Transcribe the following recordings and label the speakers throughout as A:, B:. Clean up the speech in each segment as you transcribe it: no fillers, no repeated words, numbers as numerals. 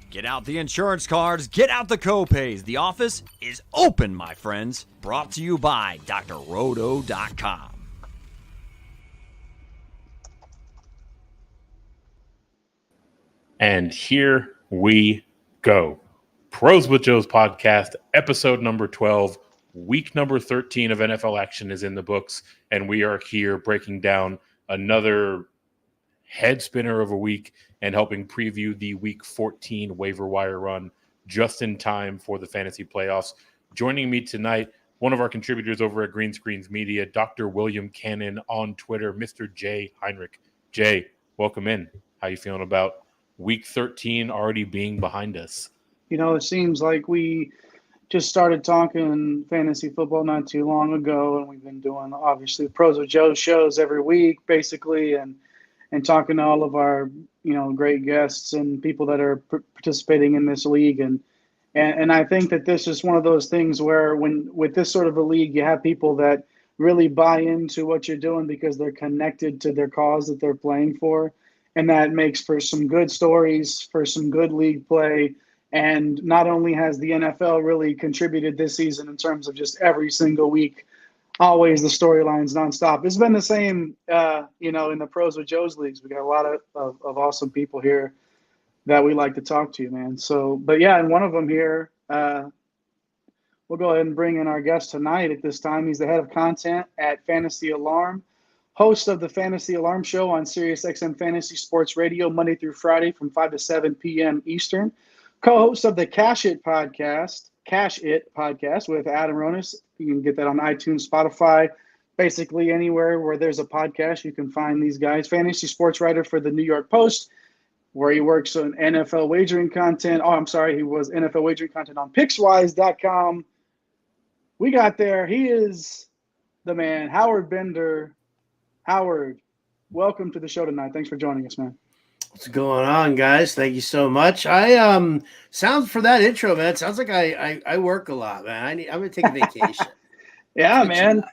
A: Get out the insurance cards, get out the copays. The office is open, my friends. Brought to you by drroto.com.
B: And here we go. Pros with Joe's podcast, episode number 12, week number 13 of NFL action is in the books, and we are here breaking down another head spinner of a week and helping preview the week 14 waiver wire run just in time for the fantasy playoffs. Joining me tonight, one of our contributors over at Green Screens Media, Dr. William Cannon on Twitter, Mr. Jay Heinrich. Jay, welcome in. How you feeling about week 13 already being behind us?
C: You know, it seems like we just started talking fantasy football not too long ago, and we've been doing, obviously, Pros with Joe shows every week, basically, and talking to all of our, great guests and people that are participating in this league. And I think that this is one of those things where with this sort of a league, you have people that really buy into what you're doing because they're connected to their cause that they're playing for. And that makes for some good stories, for some good league play. And not only has the NFL really contributed this season in terms of just every single week, always the storylines nonstop. It's been the same, in the Pros with Joe's leagues. We got a lot of awesome people here that we like to talk to, man. So, but yeah, and one of them here, we'll go ahead and bring in our guest tonight at this time. He's the head of content at Fantasy Alarm, host of the Fantasy Alarm Show on SiriusXM Fantasy Sports Radio, Monday through Friday from 5 to 7 p.m. Eastern. Co-host of the Cash It podcast with Adam Ronis. You can get that on iTunes, Spotify, basically anywhere where there's a podcast, you can find these guys. Fantasy sports writer for the New York Post, where he works on NFL wagering content. He was NFL wagering content on Pickswise.com. We got there. He is the man, Howard Bender. Howard, welcome to the show tonight. Thanks for joining us, man.
D: What's going on, guys? Thank you so much. I sounds for that intro, man. It sounds like I work a lot, man. I'm gonna take a vacation.
C: Yeah, man.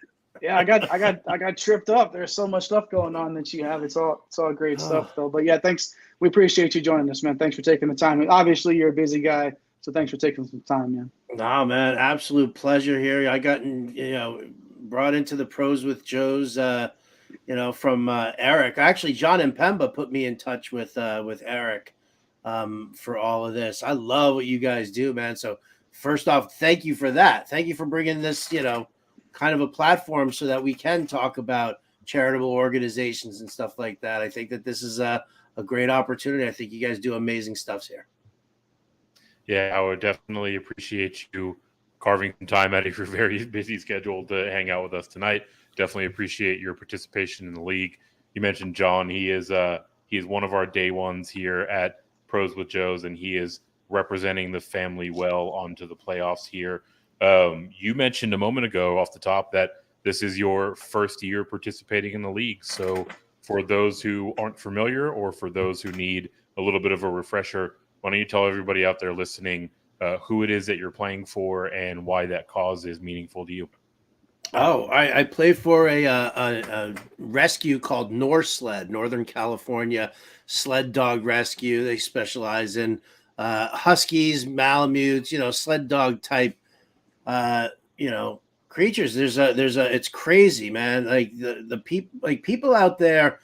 C: Yeah, I got tripped up. There's so much stuff going on that you have. It's all great stuff though. But yeah, thanks. We appreciate you joining us, man. Thanks for taking the time. Obviously, you're a busy guy, so thanks for taking some time, man.
D: No, man, absolute pleasure here. I got brought into the Pros with Joe's. From Eric. Actually, John and Pemba put me in touch with Eric for all of this. I love what you guys do, man. So first off, thank you for that. Thank you for bringing this, kind of a platform so that we can talk about charitable organizations and stuff like that. I think that this is a great opportunity. I think you guys do amazing stuff here.
B: Yeah, I would definitely appreciate you carving some time out of your very busy schedule to hang out with us tonight. Definitely appreciate your participation in the league. You mentioned John. He is one of our day ones here at Pros with Joe's, and he is representing the family well onto the playoffs here. You mentioned a moment ago off the top that this is your first year participating in the league. So for those who aren't familiar or for those who need a little bit of a refresher, why don't you tell everybody out there listening who it is that you're playing for and why that cause is meaningful to you?
D: Oh, I play for a rescue called Norsled, Northern California Sled Dog Rescue. They specialize in huskies, malamutes, sled dog type, creatures. There's a it's crazy, man. Like the people out there,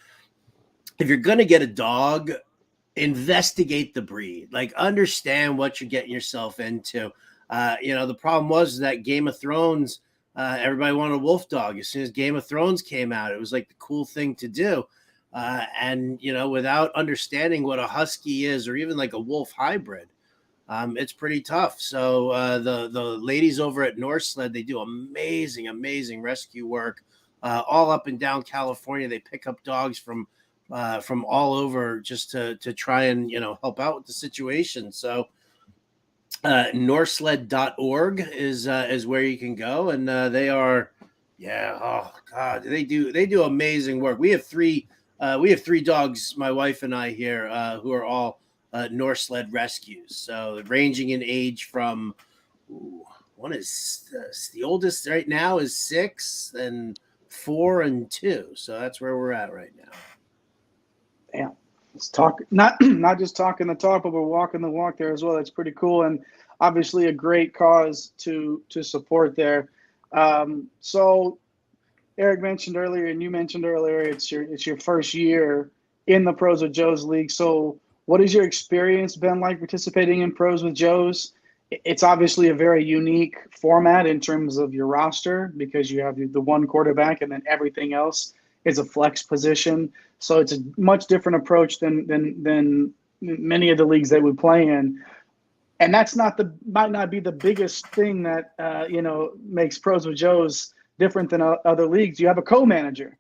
D: if you're gonna get a dog, investigate the breed, like understand what you're getting yourself into. The problem was that Game of Thrones. Everybody wanted a wolf dog. As soon as Game of Thrones came out, it was like the cool thing to do. And without understanding what a husky is or even like a wolf hybrid, it's pretty tough. So the ladies over at Norsled, they do amazing rescue work all up and down California. They pick up dogs from all over just to try and help out with the situation. So norsled.org is where you can go, and they are they do amazing work. We have three dogs, my wife and I here, who are all Norsled rescues, so ranging in age from one is the oldest right now is 6 and 4 and 2, so that's where we're at right now.
C: Yeah. It's talk not just talking the talk, but we're walking the walk there as well. That's pretty cool, and obviously a great cause to support there. So Eric mentioned earlier, and you mentioned earlier, it's your first year in the Pros with Joe's League. So what has your experience been like participating in Pros with Joe's? It's obviously a very unique format in terms of your roster because you have the one quarterback and then everything else is a flex position. So it's a much different approach than many of the leagues that we play in. And that's might not be the biggest thing that makes Pros with Joe's different than other leagues. You have a co-manager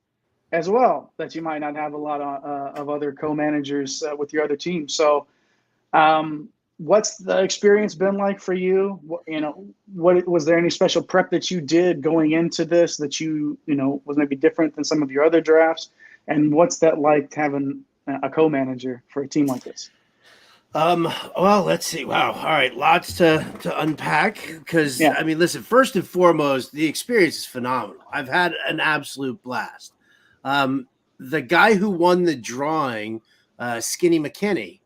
C: as well that you might not have a lot of other co-managers with your other team. So what's the experience been like for you? What was there any special prep that you did going into this that was maybe different than some of your other drafts? And what's that like having a co-manager for a team like this?
D: Well, let's see. Wow. All right. Lots to unpack because,
C: Yeah.
D: I mean, listen, first and foremost, the experience is phenomenal. I've had an absolute blast. The guy who won the drawing, Skinny McKinney,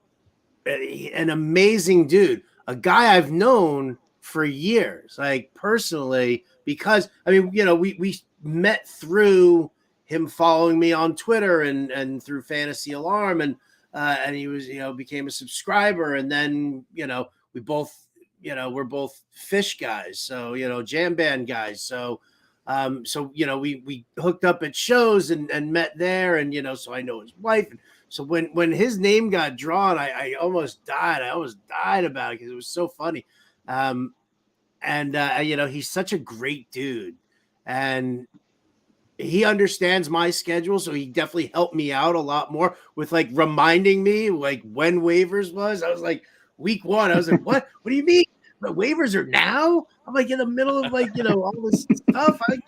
D: an amazing dude, a guy I've known for years, like personally, because I mean, we met through him following me on Twitter and through Fantasy Alarm, and he was, became a subscriber, and then we both, we're both fish guys, so jam band guys, so we hooked up at shows and met there, and so I know his wife. So when his name got drawn, I almost died. I almost died about it because it was so funny. He's such a great dude, and he understands my schedule. So he definitely helped me out a lot more with like reminding me like when waivers was. I was like week 1. I was like, what do you mean? The waivers are now? I'm like in the middle of like, all this stuff. I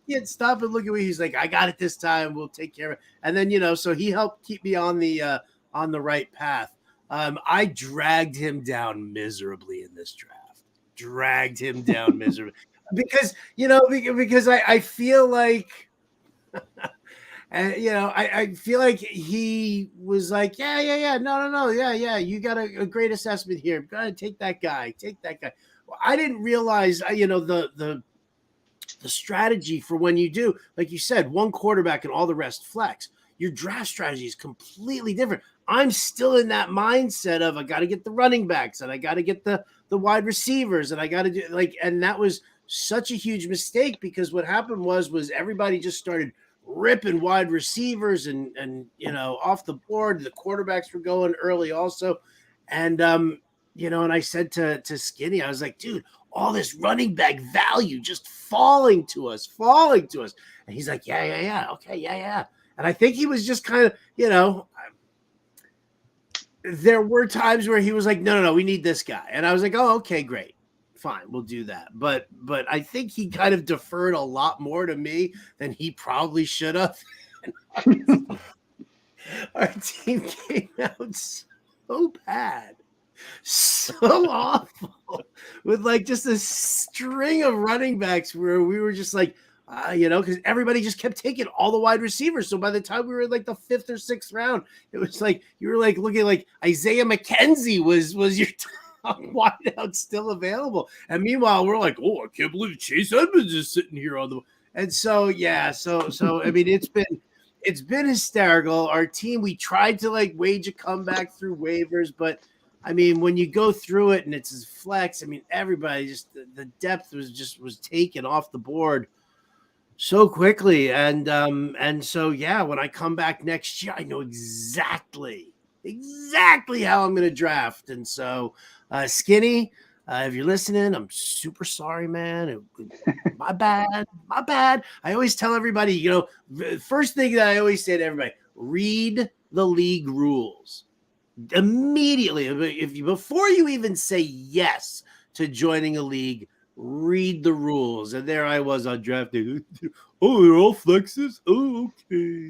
D: can't stop and look at me. He's like, I got it this time. We'll take care of it. And then, so he helped keep me on the right path. I dragged him down miserably in this draft. Dragged him down miserably because I feel like, and I feel like he was like, yeah, no, yeah, you got a great assessment here. Gotta take that guy. Well, I didn't realize, the strategy for when you do, like you said, one quarterback and all the rest flex. Your draft strategy is completely different. I'm still in that mindset of I got to get the running backs and I got to get the wide receivers and I got to do and that was such a huge mistake because what happened was everybody just started ripping wide receivers and off the board. The quarterbacks were going early also. And, and I said to Skinny, I was like, dude, all this running back value just falling to us. And he's like, yeah. Okay. Yeah. And I think he was just kind of, there were times where he was like, no, we need this guy. And I was like, oh, okay, great. Fine, we'll do that. But I think he kind of deferred a lot more to me than he probably should have. Our team came out so bad, so awful, with like just a string of running backs where we were just like, because everybody just kept taking all the wide receivers. So by the time we were in like the 5th or 6th round, it was like you were like looking like Isaiah McKenzie was your wideout still available. And meanwhile, we're like, oh, I can't believe Chase Edmonds is sitting here on the. And so I mean, it's been hysterical. Our team, we tried to like wage a comeback through waivers, but I mean, when you go through it and it's flex, I mean, everybody just the depth was taken off the board so quickly. And so when I come back next year, I know exactly how I'm going to draft. And so Skinny, if you're listening, I'm super sorry, man. My bad. I always tell everybody, the first thing that I always say to everybody, read the league rules immediately. Before you even say yes to joining a league, read the rules. And there I was on draft day. Oh, they're all flexes? Oh, okay.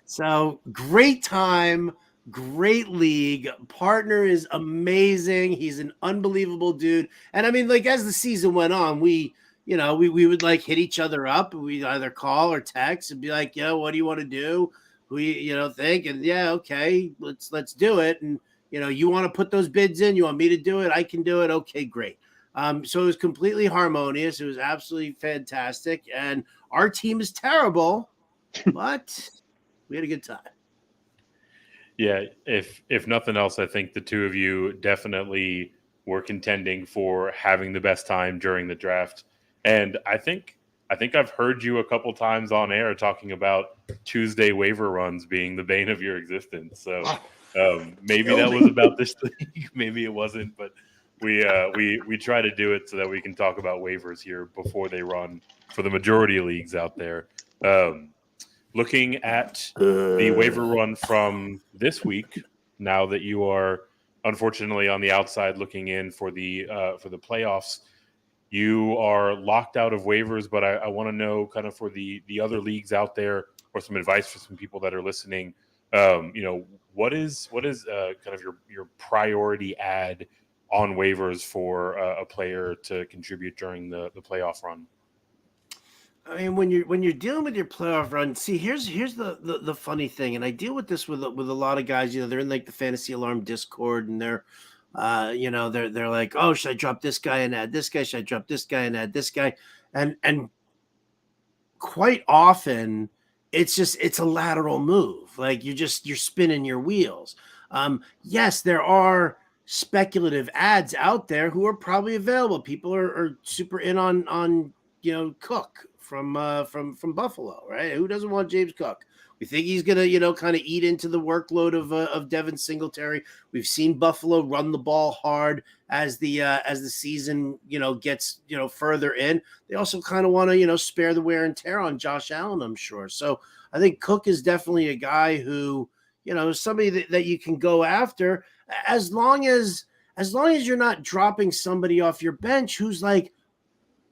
D: So great time, great league. Partner is amazing. He's an unbelievable dude. And I mean, like as the season went on, we would like hit each other up. We'd either call or text and be like, what do you want to do? who you think, and yeah, okay, let's do it. And you want to put those bids in, you want me to do it, I can do it. Okay, great. So it was completely harmonious. It was absolutely fantastic. And our team is terrible, but we had a good time.
B: Yeah, if nothing else, I think the two of you definitely were contending for having the best time during the draft. And I think I've heard you a couple times on air talking about Tuesday waiver runs being the bane of your existence. So maybe that was about this league, maybe it wasn't, but we try to do it so that we can talk about waivers here before they run for the majority of leagues out there. Looking at the waiver run from this week, now that you are unfortunately on the outside looking in for the playoffs, you are locked out of waivers. But I want to know, kind of for the other leagues out there, or some advice for some people that are listening. What is kind of your priority ad on waivers for a player to contribute during the playoff run?
D: I mean, when you're dealing with your playoff run, see, here's the funny thing, and I deal with this with a lot of guys. They're in like the Fantasy Alarm Discord, and they're like, oh, should I drop this guy and add this guy? Should I drop this guy and add this guy? And quite often, it's a lateral move. Like you're spinning your wheels. Yes, there are speculative ads out there who are probably available. People are super in on Cook from Buffalo, right? Who doesn't want James Cook? We think he's gonna, kind of eat into the workload of Devin Singletary. We've seen Buffalo run the ball hard as the season, gets further in. They also kind of want to, spare the wear and tear on Josh Allen, I'm sure. So I think Cook is definitely a guy who, is somebody that you can go after as long as you're not dropping somebody off your bench who's like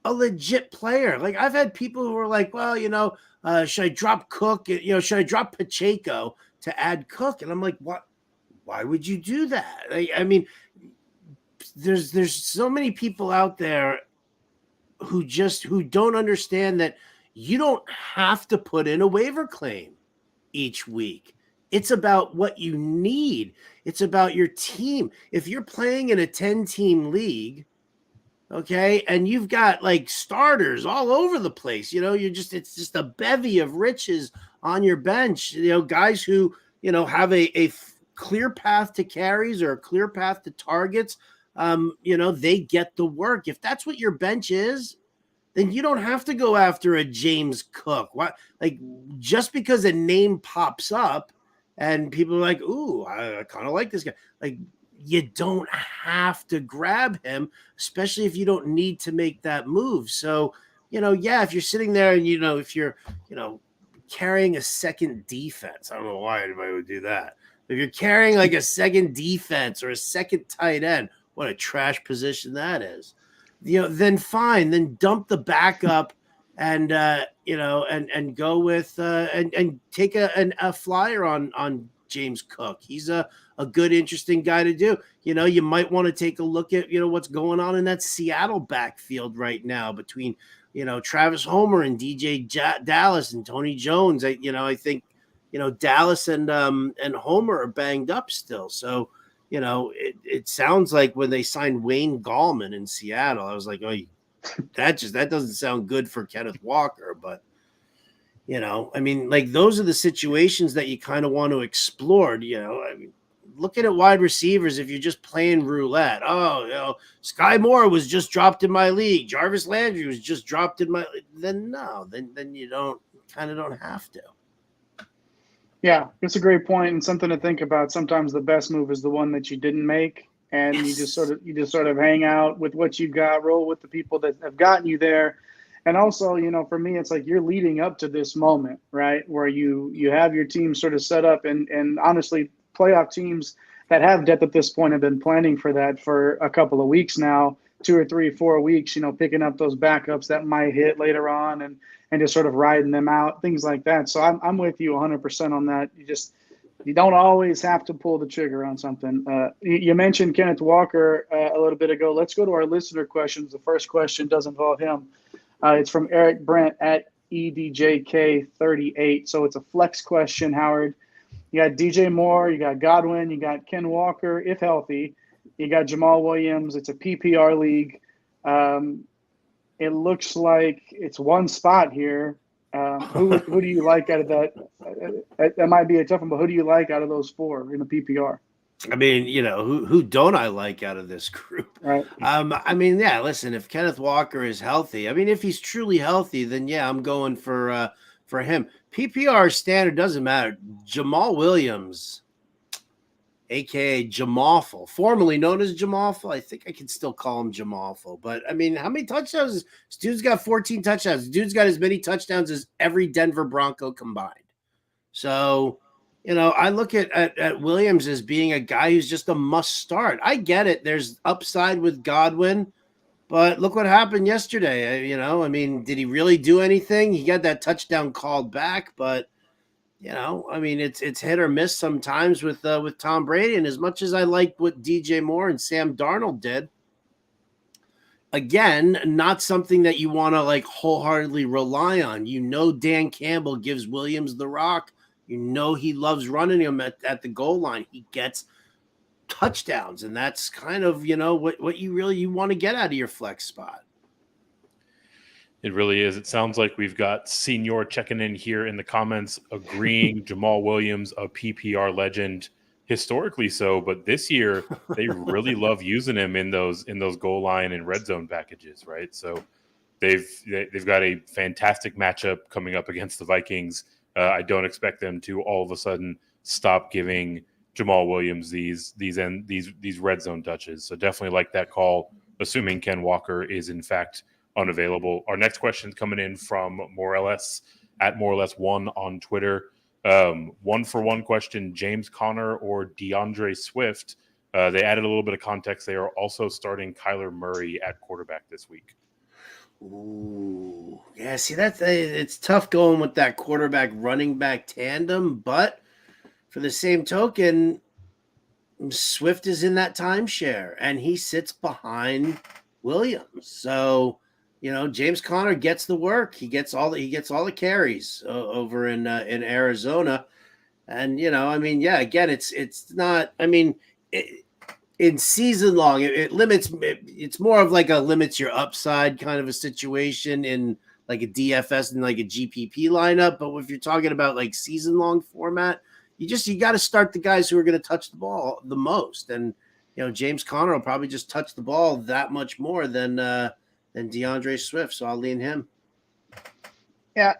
D: a legit player. Like I've had people who are like, well, should I drop Cook? Should I drop Pacheco to add Cook? And I'm like, what? Why would you do that? I mean, there's so many people out there who don't understand that you don't have to put in a waiver claim each week. It's about what you need. It's about your team. If you're playing in a 10-team league, okay, and you've got like starters all over the place, it's just a bevy of riches on your bench, guys who, have a clear path to carries or a clear path to targets. They get the work. If that's what your bench is, then you don't have to go after a James Cook. What, like, just because a name pops up and people are like, ooh, I kind of like this guy. Like, you don't have to grab him, especially if you don't need to make that move. So, if you're sitting there and, if you're, carrying a second defense, I don't know why anybody would do that. If you're carrying like a second defense or a second tight end, what a trash position that is. Then fine, then dump the backup and, and go with, and take a flyer on James Cook. He's a good, interesting guy to do. You might want to take a look at, what's going on in that Seattle backfield right now between, Travis Homer and DJ Dallas and Tony Jones. I think, Dallas and Homer are banged up still. So, it sounds like when they signed Wayne Gallman in Seattle, I was like, oh, that doesn't sound good for Kenneth Walker, but I mean, like those are the situations that you kind of want to explore. I mean, looking at wide receivers, if you're just playing roulette, Sky Moore was just dropped in my league. Jarvis Landry was just dropped in my, then you don't have to.
C: Yeah, it's a great point and something to think about. Sometimes the best move is the one that you didn't make, and you just sort of hang out with what you got, roll with the people that have gotten you there. And also, for me, it's like you're leading up to this moment, right, where you have your team sort of set up, and honestly, playoff teams that have depth at this point have been planning for that for a couple of weeks now, 2 or 3, 4 weeks, picking up those backups that might hit later on and just sort of riding them out, things like that. So I'm with you 100% on that. You don't always have to pull the trigger on something. You mentioned Kenneth Walker a little bit ago. Let's go to our listener questions. The first question does involve him. It's from Eric Brent at EDJK38. So it's a flex question, Howard. You got DJ Moore, you got Godwin, you got Ken Walker, if healthy. You got Jamal Williams. It's a PPR league. It looks like it's one spot here. Who do you like out of that? That might be a tough one, but who do you like out of those four in the PPR?
D: I mean, who don't I like out of this group?
C: Right.
D: I mean, yeah, listen, if Kenneth Walker is healthy, I mean, if he's truly healthy, then yeah, I'm going for him. PPR standard doesn't matter. Jamal Williams, aka Jamawful, formerly known as Jamawful. I think I can still call him Jamawful. But I mean, how many touchdowns? This dude's got 14 touchdowns. This dude's got as many touchdowns as every Denver Bronco combined. So, I look at Williams as being a guy who's just a must start. I get it. There's upside with Godwin, but look what happened yesterday. I mean, did he really do anything? He got that touchdown called back, but I mean, it's hit or miss sometimes with Tom Brady. And as much as I like what DJ Moore and Sam Darnold did, again, not something that you want to like wholeheartedly rely on. Dan Campbell gives Williams the rock. He loves running him at the goal line. He gets touchdowns, and that's kind of what you want to get out of your flex spot.
B: It really is. It sounds like we've got Senior checking in here in the comments, agreeing Jamal Williams, a PPR legend, historically so, but this year they really love using him in those goal line and red zone packages, right? So they've got a fantastic matchup coming up against the Vikings. I don't expect them to all of a sudden stop giving Jamal Williams these red zone touches. So definitely like that call, assuming Ken Walker is in fact unavailable. Our next question is coming in from more or less one on Twitter. 1-for-1 question: James Conner or DeAndre Swift? They added a little bit of context. They are also starting Kyler Murray at quarterback this week.
D: Ooh, yeah. See, it's tough going with that quarterback running back tandem, but for the same token, Swift is in that timeshare and he sits behind Williams. So, James Conner gets the work. He gets all the carries over in Arizona, and I mean, yeah. Again, it's not. I mean, in season long, it limits. It's more of like a limits your upside kind of a situation in like a DFS and like a GPP lineup. But if you're talking about like season long format, you got to start the guys who are going to touch the ball the most. And James Conner will probably just touch the ball that much more than DeAndre Swift. So I'll lean him.
C: Yeah,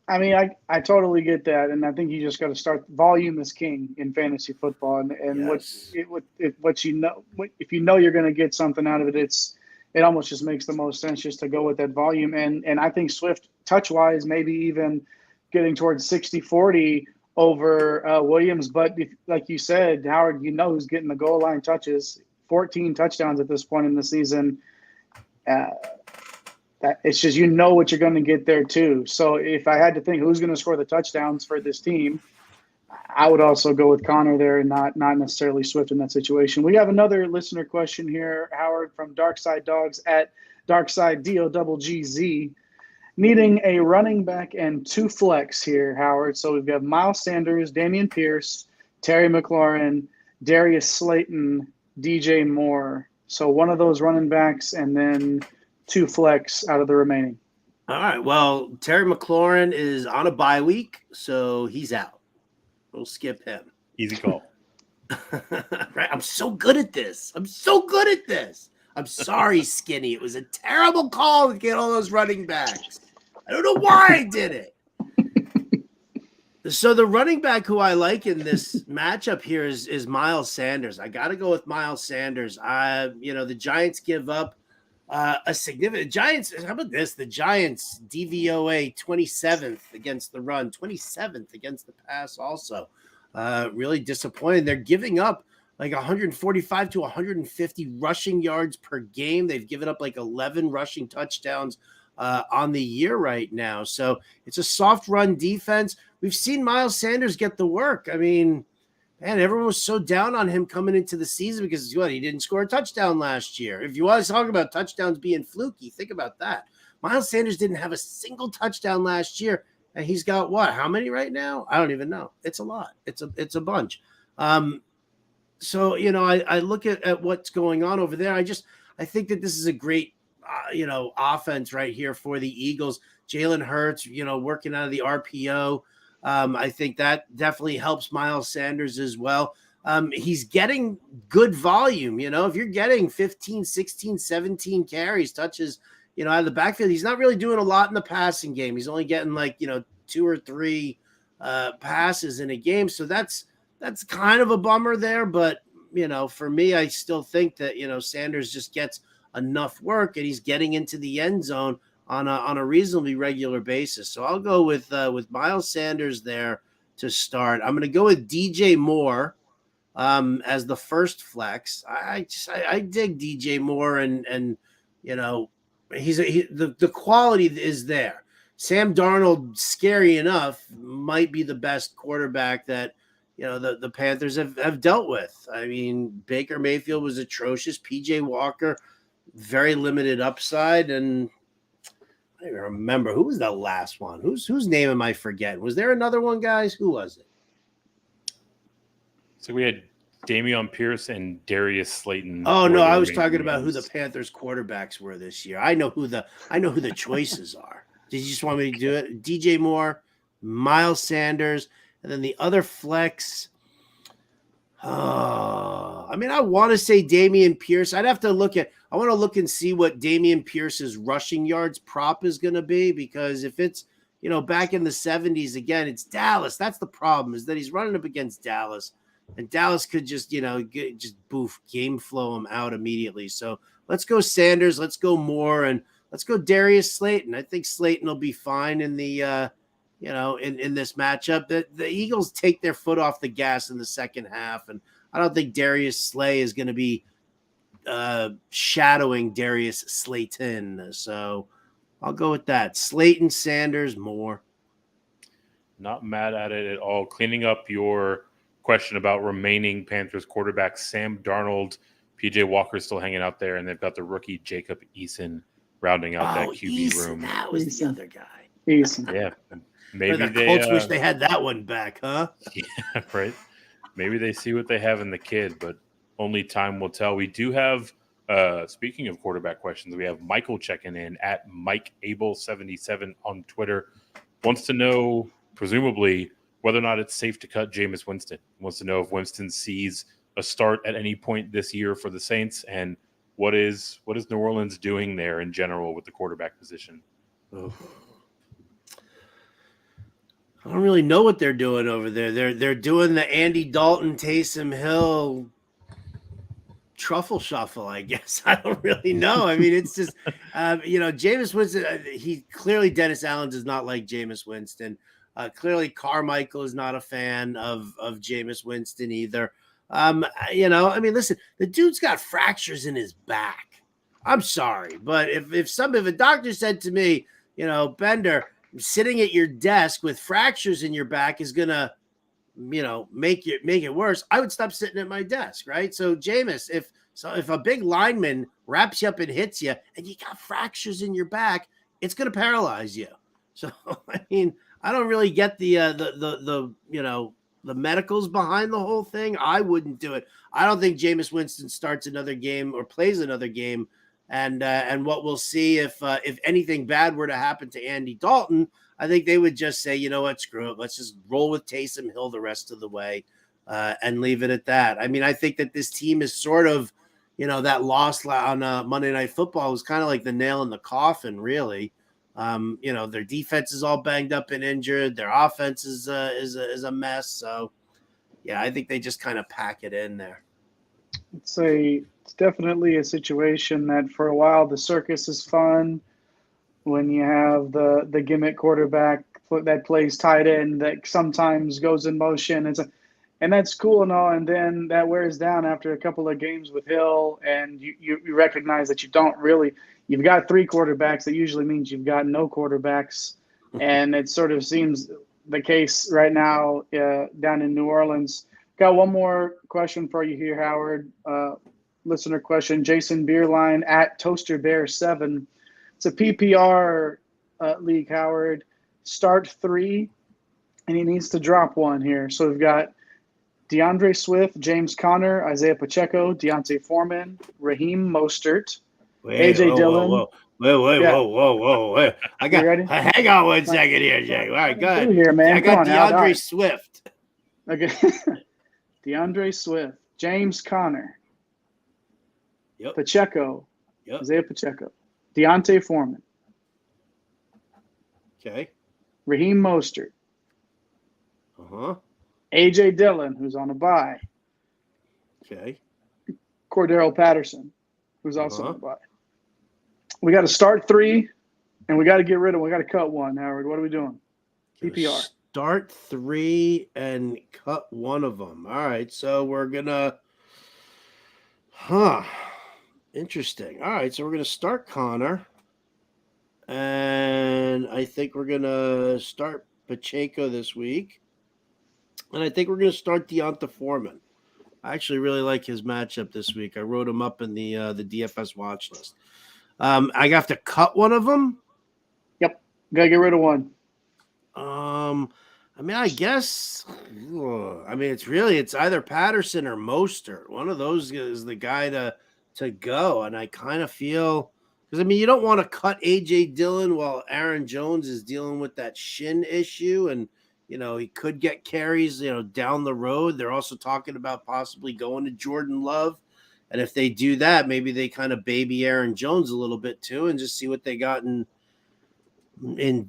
C: I totally get that, and I think you just got to start. Volume is king in fantasy football, and
D: Yes.
C: if you know you're going to get something out of it, it almost just makes the most sense just to go with that volume. And I think Swift touch wise maybe even getting towards 60-40 over Williams, but like you said, Howard, who's getting the goal line touches, 14 touchdowns at this point in the season. It's just what you're going to get there too. So if I had to think who's going to score the touchdowns for this team, I would also go with Connor there and not necessarily Swift in that situation. We have another listener question here, Howard, from Darkside Dogs at Darkside DOGGZ, needing a running back and 2 flex here, Howard. So we've got Miles Sanders, Damian Pierce, Terry McLaurin, Darius Slayton, DJ Moore. So one of those running backs and then 2 flex out of the remaining.
D: All right. Well, Terry McLaurin is on a bye week, so he's out. We'll skip him.
B: Easy call.
D: Right. I'm so good at this. I'm sorry, Skinny. It was a terrible call to get all those running backs. I don't know why I did it. So the running back who I like in this matchup here is Miles Sanders. I got to go with Miles Sanders. The Giants give up a significant Giants. How about this? The Giants DVOA 27th against the run, 27th against the pass. Also, really disappointed. They're giving up like 145 to 150 rushing yards per game. They've given up like 11 rushing touchdowns on the year right now. So it's a soft run defense. We've seen Miles Sanders get the work. I mean, man, everyone was so down on him coming into the season because he didn't score a touchdown last year. If you want to talk about touchdowns being fluky, think about that. Miles Sanders didn't have a single touchdown last year, and he's got what? How many right now? I don't even know. It's a lot. It's a bunch. So, I look at what's going on over there. I think that this is a great, offense right here for the Eagles. Jalen Hurts, working out of the RPO. I think that definitely helps Miles Sanders as well. He's getting good volume. If you're getting 15, 16, 17 carries, touches, out of the backfield, he's not really doing a lot in the passing game. He's only getting 2 or 3 passes in a game. So that's kind of a bummer there. But, for me, I still think that, Sanders just gets enough work and he's getting into the end zone on a reasonably regular basis. So I'll go with Miles Sanders there to start. I'm going to go with DJ Moore as the first flex. I dig DJ Moore and the quality is there. Sam Darnold, scary enough, might be the best quarterback that the Panthers have dealt with. I mean, Baker Mayfield was atrocious. PJ Walker, very limited upside, and I don't even remember who was the last one. Whose name am I forgetting? Was there another one, guys? Who was it?
B: So we had Dameon Pierce and Darius Slayton.
D: Oh no, I was talking about who the Panthers quarterbacks were this year. I know who the choices are. Did you just want me to do it? DJ Moore, Miles Sanders, and then the other flex. I want to say Dameon Pierce. I want to look and see what Dameon Pierce's rushing yards prop is going to be, because if it's, back in the 70s, again, it's Dallas. That's the problem, is that he's running up against Dallas, and Dallas could just, game flow him out immediately. So let's go Sanders, let's go Moore, and let's go Darius Slayton. I think Slayton will be fine in the, in this matchup. The Eagles take their foot off the gas in the second half, and I don't think Darius Slay is going to be shadowing Darius Slayton. So I'll go with that. Slayton, Sanders, Moore.
B: Not mad at it at all. Cleaning up your question about remaining Panthers quarterbacks, Sam Darnold, PJ Walker still hanging out there, and they've got the rookie Jacob Eason rounding out that QB room.
D: That was the other guy.
C: Eason.
B: Yeah. Maybe
D: the Colts wish they had that one back, huh?
B: Yeah, right. Maybe they see what they have in the kid, but only time will tell. We do have, speaking of quarterback questions, we have Michael checking in at MikeAble77 on Twitter. Wants to know, presumably, whether or not it's safe to cut Jameis Winston. Wants to know if Winston sees a start at any point this year for the Saints, and what is New Orleans doing there in general with the quarterback position?
D: Oh. I don't really know what they're doing over there. They're doing the Andy Dalton, Taysom Hill truffle shuffle, I guess. I don't really know. I mean, it's just, Jameis Winston, Dennis Allen does not like Jameis Winston. Clearly Carmichael is not a fan of Jameis Winston either. Listen, the dude's got fractures in his back. I'm sorry, but if a doctor said to me, Bender, sitting at your desk with fractures in your back is gonna, make it worse, I would stop sitting at my desk, right? So Jameis, if a big lineman wraps you up and hits you and you got fractures in your back, it's gonna paralyze you. So I mean, I don't really get the medicals behind the whole thing. I wouldn't do it. I don't think Jameis Winston starts another game or plays another game. And what we'll see if anything bad were to happen to Andy Dalton, I think they would just say, you know what, screw it. Let's just roll with Taysom Hill the rest of the way and leave it at that. I mean, I think that this team is sort of, that loss on Monday Night Football was kind of like the nail in the coffin, really. Their defense is all banged up and injured. Their offense is a mess. So, yeah, I think they just kind of pack it in there.
C: It's definitely a situation that for a while the circus is fun when you have the gimmick quarterback that plays tight end that sometimes goes in motion. And that's cool and all, and then that wears down after a couple of games with Hill, and you recognize that you've got 3 quarterbacks. That usually means you've got no quarterbacks, and it sort of seems the case right now down in New Orleans. Got one more question for you here, Howard. Listener question, Jason Beerline at ToasterBear7 It's a PPR league, Howard. Start 3, and he needs to drop 1 here. So we've got DeAndre Swift, James Conner, Isaiah Pacheco, Deontay Foreman, Raheem Mostert, AJ Dillon.
D: Whoa.
C: You ready?
D: Hang on 1 second here, Jay. All right, go ahead.
C: Here, man.
D: I got
C: Come on,
D: DeAndre Swift.
C: Okay. DeAndre Swift, James Conner,
D: Yep.
C: Pacheco,
D: Yep.
C: Isaiah Pacheco, Deontay Foreman,
D: Okay.
C: Raheem Mostert,
D: Uh-huh.
C: AJ Dillon, who's on a bye,
D: Okay.
C: Cordero Patterson, who's also
D: Uh-huh.
C: on a bye. We got to start 3, and we got to get rid of. We got to cut 1. Howard, what are we doing? PPR.
D: Start 3 and cut 1 of them. All right, so we're gonna. Interesting. All right, so we're gonna start Connor, and I think we're gonna start Pacheco this week, and I think we're gonna start Deonta Foreman. I actually really like his matchup this week. I wrote him up in the DFS watch list. I have to cut one of them.
C: Yep, gotta get rid of 1.
D: I mean, I guess. I mean, it's either Patterson or Mostert. One of those is the guy to go, and I kind of feel because I mean, you don't want to cut AJ Dillon while Aaron Jones is dealing with that shin issue, and he could get carries down the road. They're also talking about possibly going to Jordan Love. And if they do that, maybe they kind of baby Aaron Jones a little bit too and just see what they got in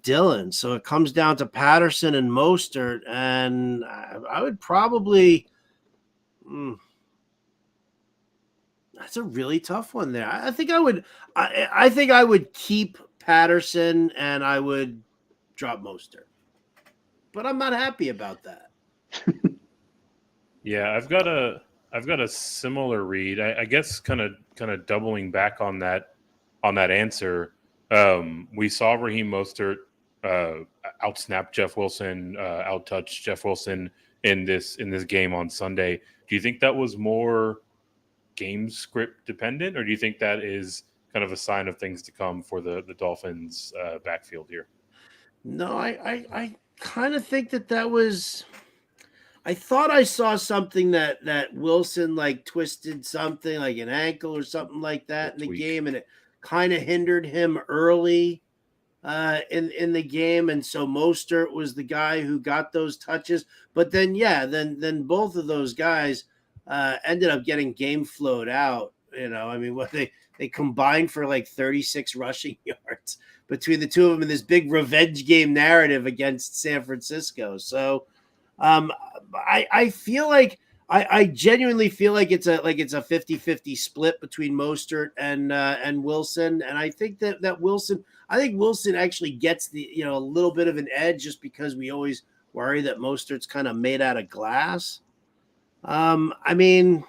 D: Dillon. So it comes down to Patterson and Mostert, and I would probably that's a really tough one there. I think I would keep Patterson and I would drop Mostert. But I'm not happy about that.
B: Yeah, I've got a similar read. I guess kind of doubling back on that answer. We saw Raheem Mostert outsnap Jeff Wilson, outtouch Jeff Wilson in this game on Sunday. Do you think that was more game script dependent, or do you think that is kind of a sign of things to come for the Dolphins backfield here?
D: No, I kind of think that was. I thought I saw something that Wilson like twisted something like an ankle or something like that in the game, and it kind of hindered him early in the game, and so Mostert was the guy who got those touches. But then then both of those guys ended up getting game flowed out. I mean, what they combined for like 36 rushing yards between the two of them in this big revenge game narrative against San Francisco. So I feel like I genuinely feel like it's a 50-50 split between Mostert and Wilson, and I think that Wilson actually gets the a little bit of an edge just because we always worry that Mostert's kind of made out of glass. I mean,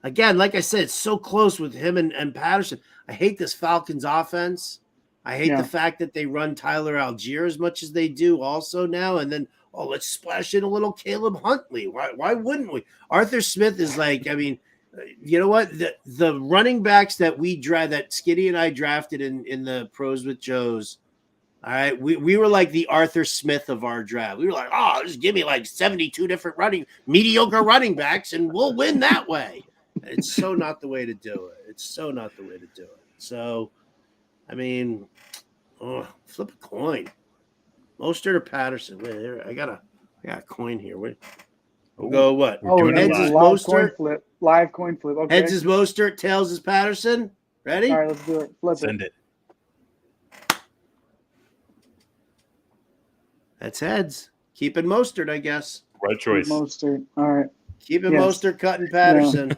D: again, like I said, it's so close with him and Patterson. I hate this Falcons offense. I hate the fact that they run Tyler Algier as much as they do also now, and then let's splash in a little Caleb Huntley. Why wouldn't we? Arthur Smith is like, I mean, you know what? The running backs that that Skitty and I drafted in the Pros with Joes, all right, we were like the Arthur Smith of our draft. We were like, just give me like 72 different mediocre running backs, and we'll win that way. It's so not the way to do it. It's so not the way to do it. So, I mean, flip a coin. Mostert or Patterson? Wait, I got a coin here. We'll go what?
C: Heads is Mostert. Live coin flip. Okay.
D: Heads is Mostert. Tails is Patterson. Ready?
C: All right, let's do it. Flip
B: Send it.
D: That's heads. Keeping Mostert, I guess.
B: Right choice.
C: Mostert. All right.
D: Keeping Mostert, cutting Patterson.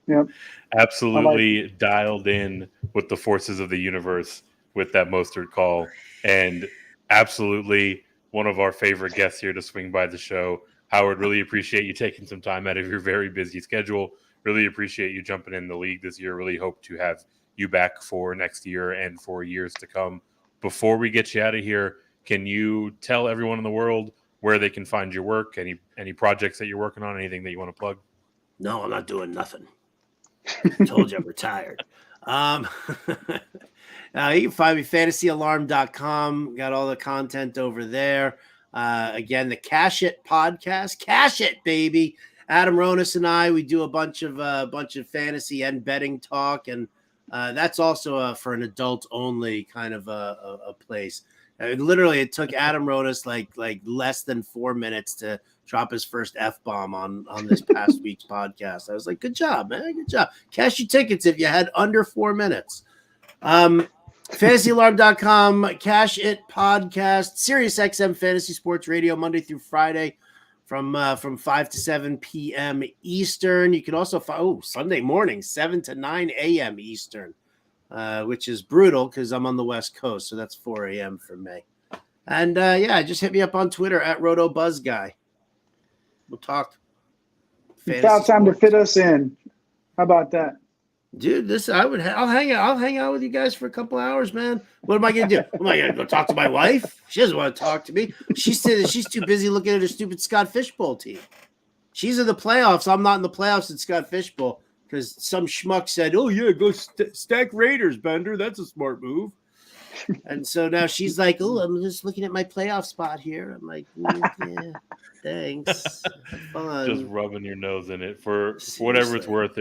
C: Yep.
B: Absolutely dialed in with the forces of the universe with that Mostert call, and absolutely one of our favorite guests here to swing by the show. Howard, really appreciate you taking some time out of your very busy schedule. Really appreciate you jumping in the league this year. Really hope to have you back for next year and for years to come. Before we get you out of here, can you tell everyone in the world where they can find your work, any projects that you're working on, anything that you want to plug?
D: No, I'm not doing nothing. I told you I'm retired. You can find me fantasyalarm.com. Got all the content over there. Again, the Cash It podcast. Cash It, baby. Adam Ronis and I, we do a bunch of fantasy and betting talk, and that's also for an adult only kind of a place. Literally, it took Adam Ronis like less than 4 minutes to drop his first F-bomb on this past week's podcast. I was like, good job, man. Good job. Cash your tickets if you had under 4 minutes. FantasyAlarm.com, Cash It podcast, Sirius XM Fantasy Sports Radio, Monday through Friday from 5 to 7 p.m. Eastern. You can also find Sunday morning, 7 to 9 a.m. Eastern, which is brutal because I'm on the West Coast, so that's 4 a.m. for me. And just hit me up on Twitter at RotoBuzzGuy. We'll talk.
C: It's about time to fit us in. How about that?
D: Dude, I'll hang out with you guys for a couple hours, man. What am I gonna do? Am I gonna go talk to my wife? She doesn't want to talk to me. She's too busy looking at her stupid Scott Fishbowl team. She's in the playoffs. I'm not in the playoffs at Scott Fishbowl because some schmuck said, "Oh yeah, go stack Raiders, Bender. That's a smart move." And so now she's like, "Oh, I'm just looking at my playoff spot here." I'm like, "Yeah, thanks. Fun."
B: Just rubbing your nose in it for whatever it's worth.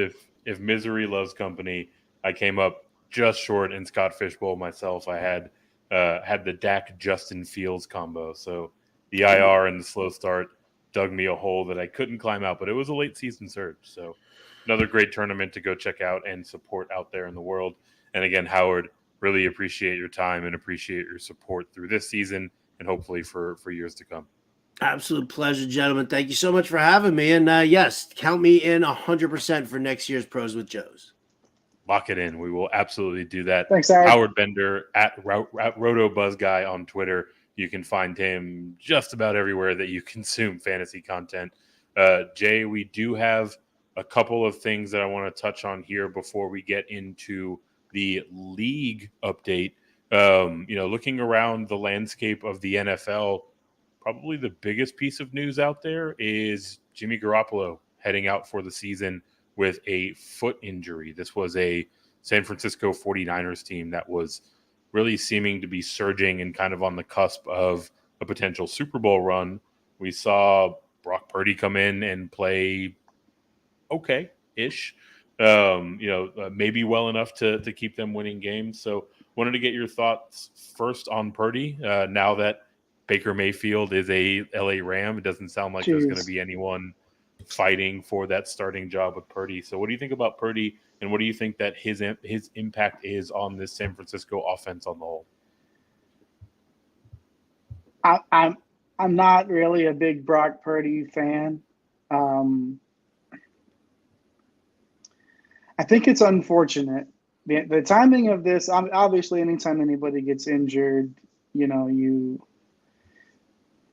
B: If misery loves company, I came up just short in Scott Fishbowl myself. I had the Dak Justin Fields combo, so the IR and the slow start dug me a hole that I couldn't climb out. But it was a late season surge, so another great tournament to go check out and support out there in the world. And again, Howard, really appreciate your time and appreciate your support through this season and hopefully for years to come.
D: Absolute pleasure, gentlemen. Thank you so much for having me. And yes, count me in 100% for next year's Pros with Joes.
B: Lock it in. We will absolutely do that.
C: Thanks, Howard.
B: Howard Bender at RotoBuzzGuy on Twitter. You can find him just about everywhere that you consume fantasy content. Jay, we do have a couple of things that I want to touch on here before we get into the league update. Looking around the landscape of the NFL, probably the biggest piece of news out there is Jimmy Garoppolo heading out for the season with a foot injury. This was a San Francisco 49ers team that was really seeming to be surging and kind of on the cusp of a potential Super Bowl run. We saw Brock Purdy come in and play okay-ish, maybe well enough to keep them winning games. So wanted to get your thoughts first on Purdy now that Baker Mayfield is a LA Ram. It doesn't sound like there's going to be anyone fighting for that starting job with Purdy. So what do you think about Purdy, and what do you think that his impact is on this San Francisco offense on the whole?
C: I'm not really a big Brock Purdy fan. I think it's unfortunate. The timing of this, obviously anytime anybody gets injured,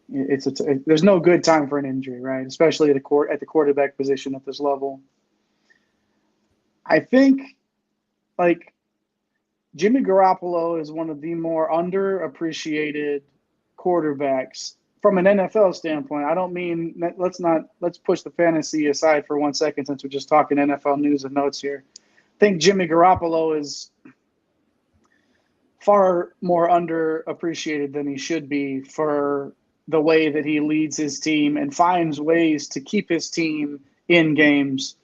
C: there's no good time for an injury, right? Especially at the quarterback position at this level. I think, Jimmy Garoppolo is one of the more underappreciated quarterbacks from an NFL standpoint. I don't mean let's push the fantasy aside for 1 second since we're just talking NFL news and notes here. I think Jimmy Garoppolo is far more underappreciated than he should be for the way that he leads his team and finds ways to keep his team in games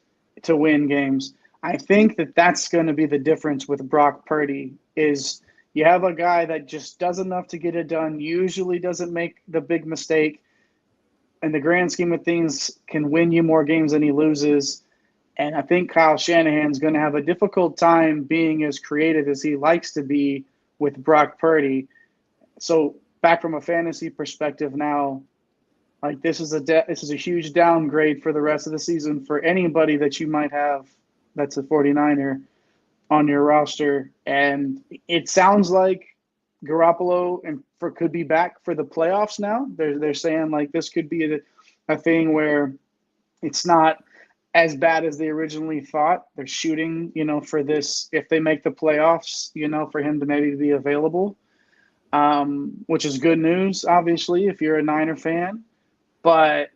C: to win games. I think that's going to be the difference with Brock Purdy is you have a guy that just does enough to get it done, usually doesn't make the big mistake, in the grand scheme of things can win you more games than he loses. And I think Kyle Shanahan's going to have a difficult time being as creative as he likes to be with Brock Purdy. So back from a fantasy perspective now, this is a huge downgrade for the rest of the season for anybody that you might have that's a 49er on your roster. And it sounds like Garoppolo could be back for the playoffs now. They're saying this could be a thing where it's not as bad as they originally thought. They're shooting, for this, if they make the playoffs, for him to maybe be available. Which is good news, obviously, if you're a Niner fan. But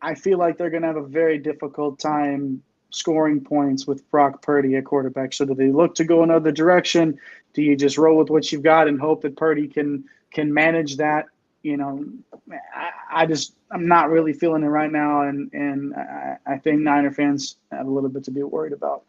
C: I feel like they're going to have a very difficult time scoring points with Brock Purdy at quarterback. So do they look to go another direction? Do you just roll with what you've got and hope that Purdy can manage that? You know, I'm not really feeling it right now, and I think Niner fans have a little bit to be worried about.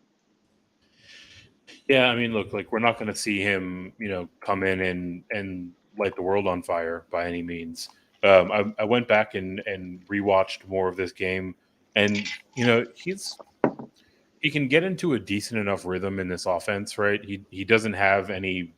B: Yeah, I mean, look, like we're not going to see him, come in and light the world on fire by any means. I went back and rewatched more of this game, and he can get into a decent enough rhythm in this offense, right? He doesn't have any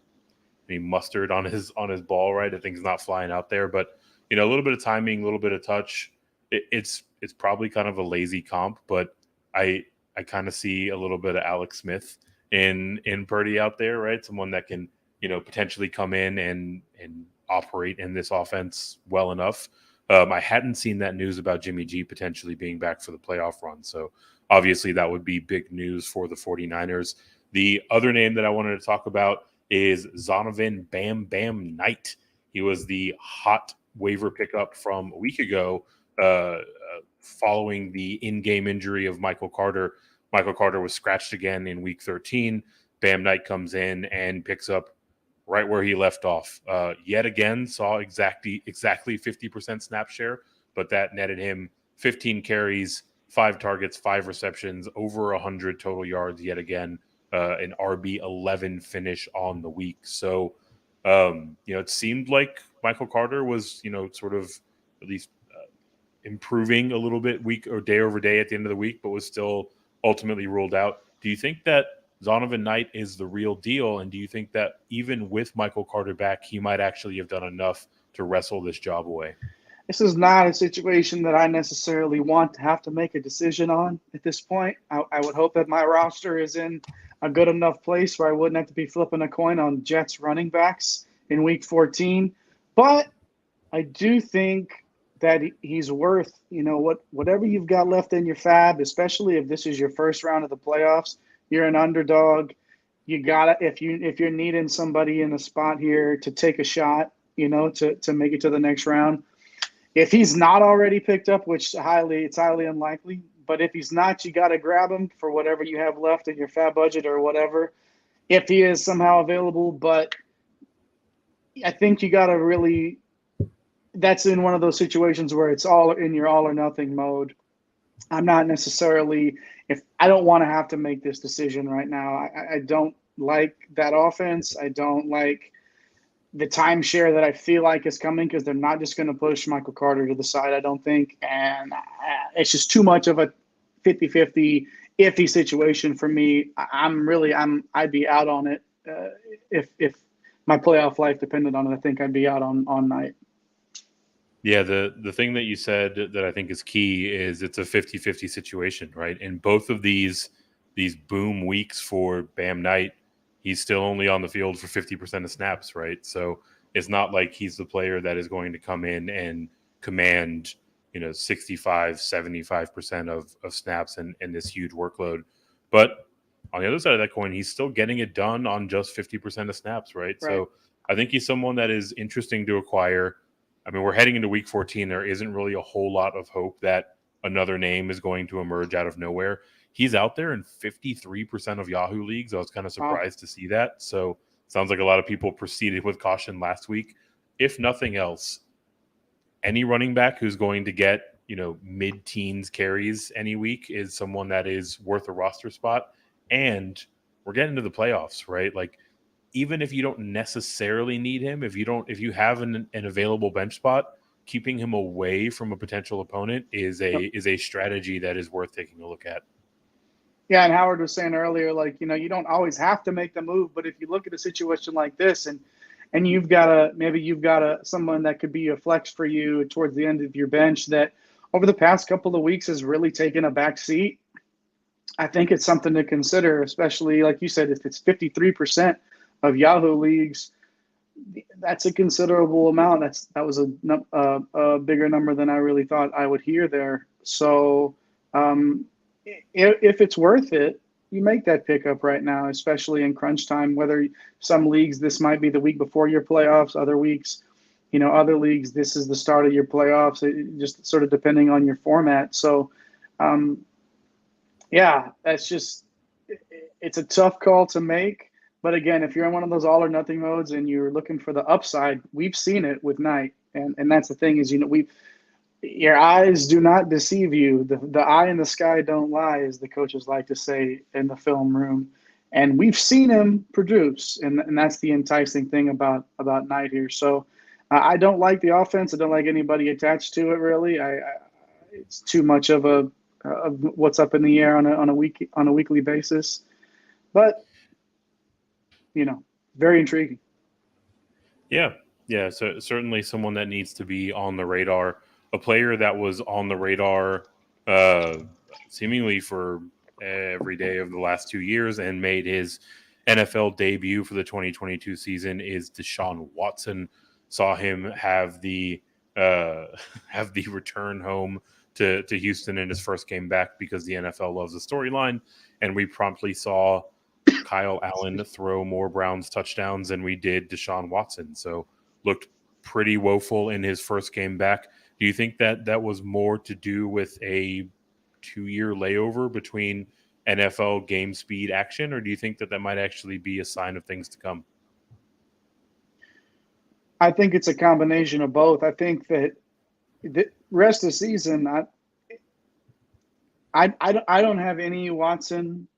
B: mustard on his ball, right? I think he's not flying out there, but a little bit of timing, a little bit of touch. It's probably kind of a lazy comp, but I kind of see a little bit of Alex Smith in Purdy out there, right? Someone that can potentially come in and operate in this offense well enough. I hadn't seen that news about Jimmy G potentially being back for the playoff run, so obviously that would be big news for the 49ers. The other name that I wanted to talk about is Zonovan Bam Bam Knight. He was the hot waiver pickup from a week ago following the in-game injury of Michael Carter. Michael Carter was scratched again in week 13. Bam Knight comes in and picks up right where he left off. Yet again, saw exactly 50% snap share, but that netted him 15 carries, 5 targets, 5 receptions, over 100 total yards yet again. An RB11 finish on the week. So, it seemed like Michael Carter was, sort of at least improving a little bit week or day over day at the end of the week, but was still ultimately ruled out. Do you think that Zonovan Knight is the real deal? And do you think that even with Michael Carter back, he might actually have done enough to wrestle this job away?
C: This is not a situation that I necessarily want to have to make a decision on at this point. I would hope that my roster is in a good enough place where I wouldn't have to be flipping a coin on Jets running backs in week 14. But I do think that he's worth, whatever you've got left in your fab, especially if this is your first round of the playoffs. You're an underdog. You gotta, if you're needing somebody in a spot here to take a shot, to make it to the next round. If he's not already picked up, which it's highly unlikely, but if he's not, you got to grab him for whatever you have left in your fab budget or whatever, if he is somehow available. But I think you got to really – that's in one of those situations where it's all in your all or nothing mode. I'm not necessarily – I don't want to have to make this decision right now. I don't like that offense. I don't like – the timeshare that I feel like is coming because they're not just going to push Michael Carter to the side, I don't think. And it's just too much of a 50-50 iffy situation for me. I'd be out on it if my playoff life depended on it. I think I'd be out on Knight.
B: Yeah, the thing that you said that I think is key is it's a 50-50 situation, right? In both of these boom weeks for Bam Knight, he's still only on the field for 50% of snaps, right? So it's not like he's the player that is going to come in and command, 65, 75% of snaps and this huge workload. But on the other side of that coin, he's still getting it done on just 50% of snaps, right? So I think he's someone that is interesting to acquire. I mean, we're heading into week 14. There isn't really a whole lot of hope that another name is going to emerge out of nowhere. He's out there in 53% of Yahoo leagues. I was kind of surprised to see that. So sounds like a lot of people proceeded with caution last week. If nothing else, any running back who's going to get, mid-teens carries any week is someone that is worth a roster spot. And we're getting to the playoffs, right? Like, even if you don't necessarily need him, if you have an available bench spot, keeping him away from a potential opponent is a strategy that is worth taking a look at.
C: Yeah, and Howard was saying earlier, you don't always have to make the move, but if you look at a situation like this and you've got someone that could be a flex for you towards the end of your bench that over the past couple of weeks has really taken a back seat, I think it's something to consider, especially like you said, if it's 53% of Yahoo leagues, that's a considerable amount. That was a bigger number than I really thought I would hear there. So if it's worth it, you make that pickup right now, especially in crunch time. Whether some leagues this might be the week before your playoffs, other weeks, other leagues this is the start of your playoffs. Just sort of depending on your format. So Yeah, it's a tough call to make. But again, if you're in one of those all or nothing modes and you're looking for the upside, we've seen it with Knight. And that's the thing is, your eyes do not deceive you. The eye in the sky don't lie, as the coaches like to say in the film room. And we've seen him produce, and that's the enticing thing about Knight here. So I don't like the offense. I don't like anybody attached to it, really. It's too much of what's up in the air on a weekly basis. But very intriguing.
B: Yeah. Yeah. So certainly someone that needs to be on the radar, a player that was on the radar seemingly for every day of the last 2 years and made his NFL debut for the 2022 season is Deshaun Watson. Saw him have the return home to Houston in his first game back because the NFL loves the storyline, and we promptly saw Kyle Allen throw more Browns touchdowns than we did Deshaun Watson. So looked pretty woeful in his first game back. Do you think that was more to do with a 2-year layover between NFL game speed action, or do you think that might actually be a sign of things to come?
C: I think it's a combination of both. I think that the rest of the season, I don't have any Watson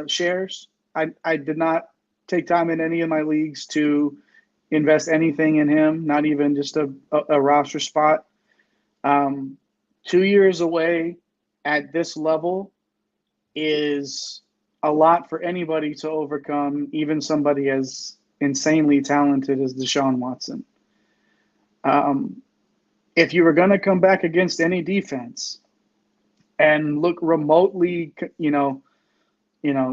C: shares. I did not take time in any of my leagues to invest anything in him, not even just a roster spot. 2 years away at this level is a lot for anybody to overcome, even somebody as insanely talented as Deshaun Watson. If you were going to come back against any defense and look remotely,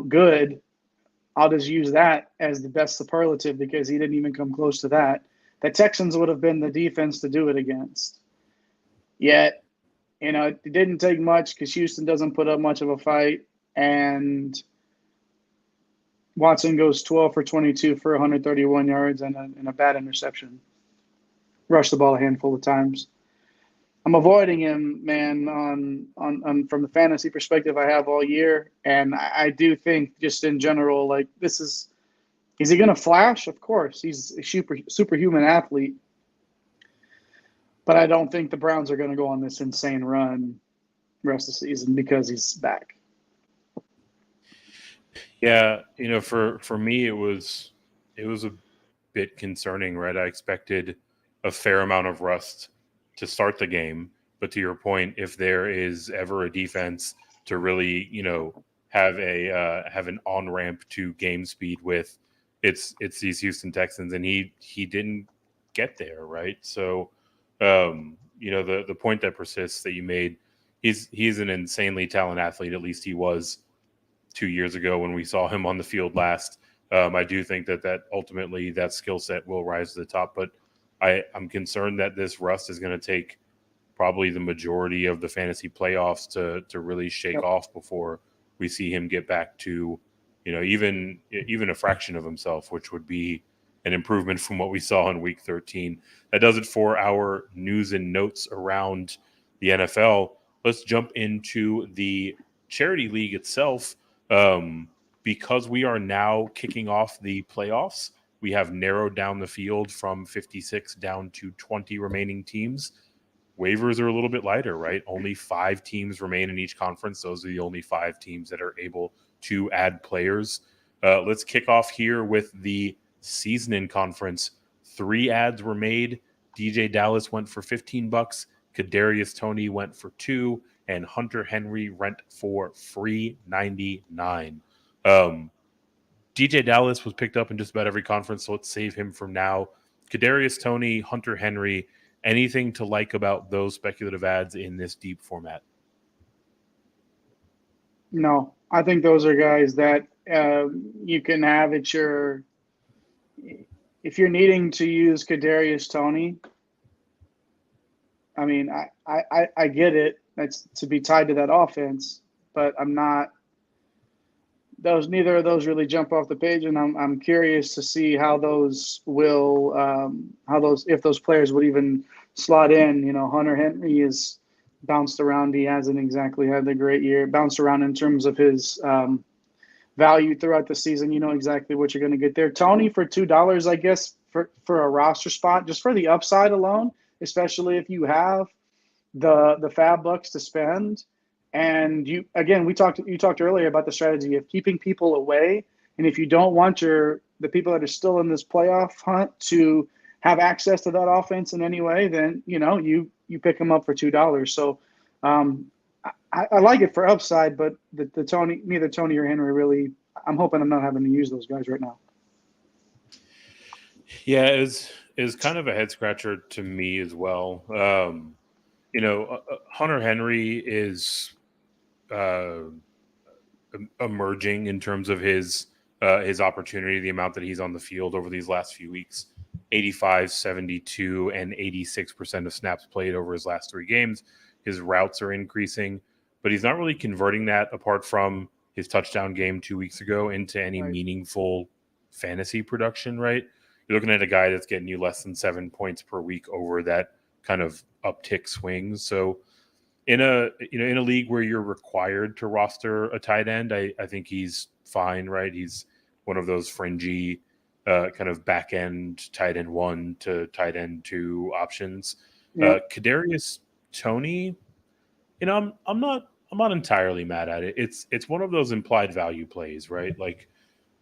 C: good, I'll just use that as the best superlative because he didn't even come close to that. The Texans would have been the defense to do it against. Yet, it didn't take much because Houston doesn't put up much of a fight, and Watson goes 12 for 22 for 131 yards and a bad interception. Rushed the ball a handful of times. I'm avoiding him, man, on from the fantasy perspective I have all year. And I do think just in general, like is he going to flash? Of course. He's a superhuman athlete. But I don't think the Browns are going to go on this insane run rest of the season because he's back.
B: Yeah, for me it was a bit concerning, right? I expected a fair amount of rust to start the game, but to your point, if there is ever a defense to really, have an on ramp to game speed with, it's these Houston Texans, and he didn't get there, right? So, the point that persists that you made, he's an insanely talented athlete. At least he was 2 years ago when we saw him on the field last. I do think that ultimately that skill set will rise to the top, but I'm concerned that this rust is going to take probably the majority of the fantasy playoffs to really shake off before we see him get back to, even a fraction of himself, which would be an improvement from what we saw in Week 13. That does it for our news and notes around the NFL. Let's jump into the charity league itself. Because we are now kicking off the playoffs, we have narrowed down the field from 56 down to 20 remaining teams. Waivers are a little bit lighter, right? Only 5 teams remain in each conference. Those are the only 5 teams that are able to add players. Let's kick off here with the season-in conference. 3 adds were made. DJ Dallas went for $15. Kadarius Toney went for $2, and Hunter Henry went for $3.99. DJ Dallas was picked up in just about every conference, so let's save him from now. Kadarius Toney, Hunter Henry, anything to like about those speculative ads in this deep format?
C: No, I think those are guys that you can have at if you're needing to use Kadarius Toney. I mean, I get it. That's to be tied to that offense, but I'm not. Neither of those really jump off the page, and I'm curious to see how those will, if those players would even slot in. Hunter Henry is bounced around. He hasn't exactly had the great year. Bounced around in terms of his value throughout the season. You know exactly what you're going to get there. Tony for $2, I guess, for a roster spot, just for the upside alone, especially if you have the fab bucks to spend. And you talked earlier about the strategy of keeping people away. And if you don't want the people that are still in this playoff hunt to have access to that offense in any way, then you pick them up for $2. So I like it for upside, but the Tony, neither Tony or Henry really. I'm hoping I'm not having to use those guys right now.
B: Yeah, it was kind of a head scratcher to me as well. Hunter Henry is emerging in terms of his opportunity, the amount that he's on the field over these last few weeks. 85, 72, and 86% of snaps played over his last 3 games. His routes are increasing, but he's not really converting that, apart from his touchdown game 2 weeks ago, into any meaningful fantasy production, right? You're looking at a guy that's getting you less than 7 points per week over that kind of uptick swings. So in a league where you're required to roster a tight end, I think he's fine, right? He's one of those fringy kind of back end tight end 1 to tight end 2 options.
C: Yeah.
B: Kadarius Toney, I'm not entirely mad at it. It's one of those implied value plays, right? Like,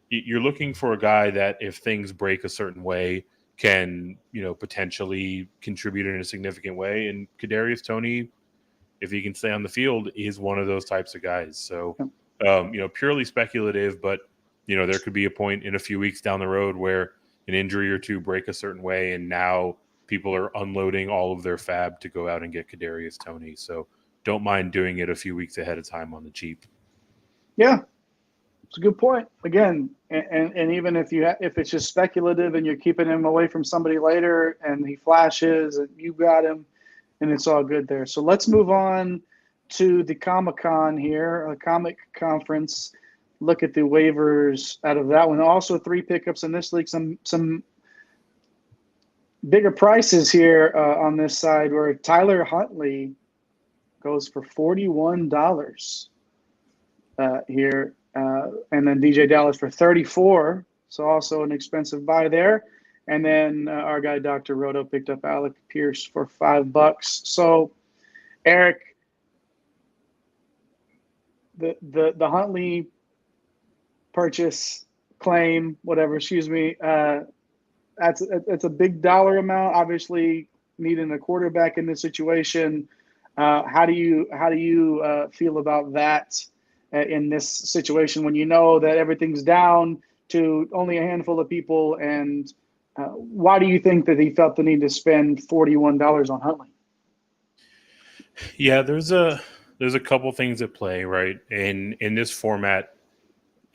B: you're looking for a guy that, if things break a certain way, can potentially contribute in a significant way. And Kadarius Toney, if he can stay on the field, is one of those types of guys. So, purely speculative, but there could be a point in a few weeks down the road where an injury or two break a certain way, and now people are unloading all of their fab to go out and get Kadarius Toney. So don't mind doing it a few weeks ahead of time on the cheap.
C: Yeah, it's a good point. Again, and even if it's just speculative and you're keeping him away from somebody later and he flashes and you got him, and it's all good there. So let's move on to the Comic-Con here, a comic conference. Look at the waivers out of that one. Also 3 pickups in this league. Some bigger prices here on this side, where Tyler Huntley goes for $41 here. And then DJ Dallas for $34. So also an expensive buy there. And then our guy, Dr. Roto, picked up Alec Pierce for $5. So, Eric, the Huntley purchase claim, whatever, that's a big dollar amount. Obviously, needing a quarterback in this situation. How do you feel about that in this situation, when you know that everything's down to only a handful of people? And why do you think that he felt the need to spend $41 on Huntley?
B: Yeah, there's a couple things at play, right? In this format,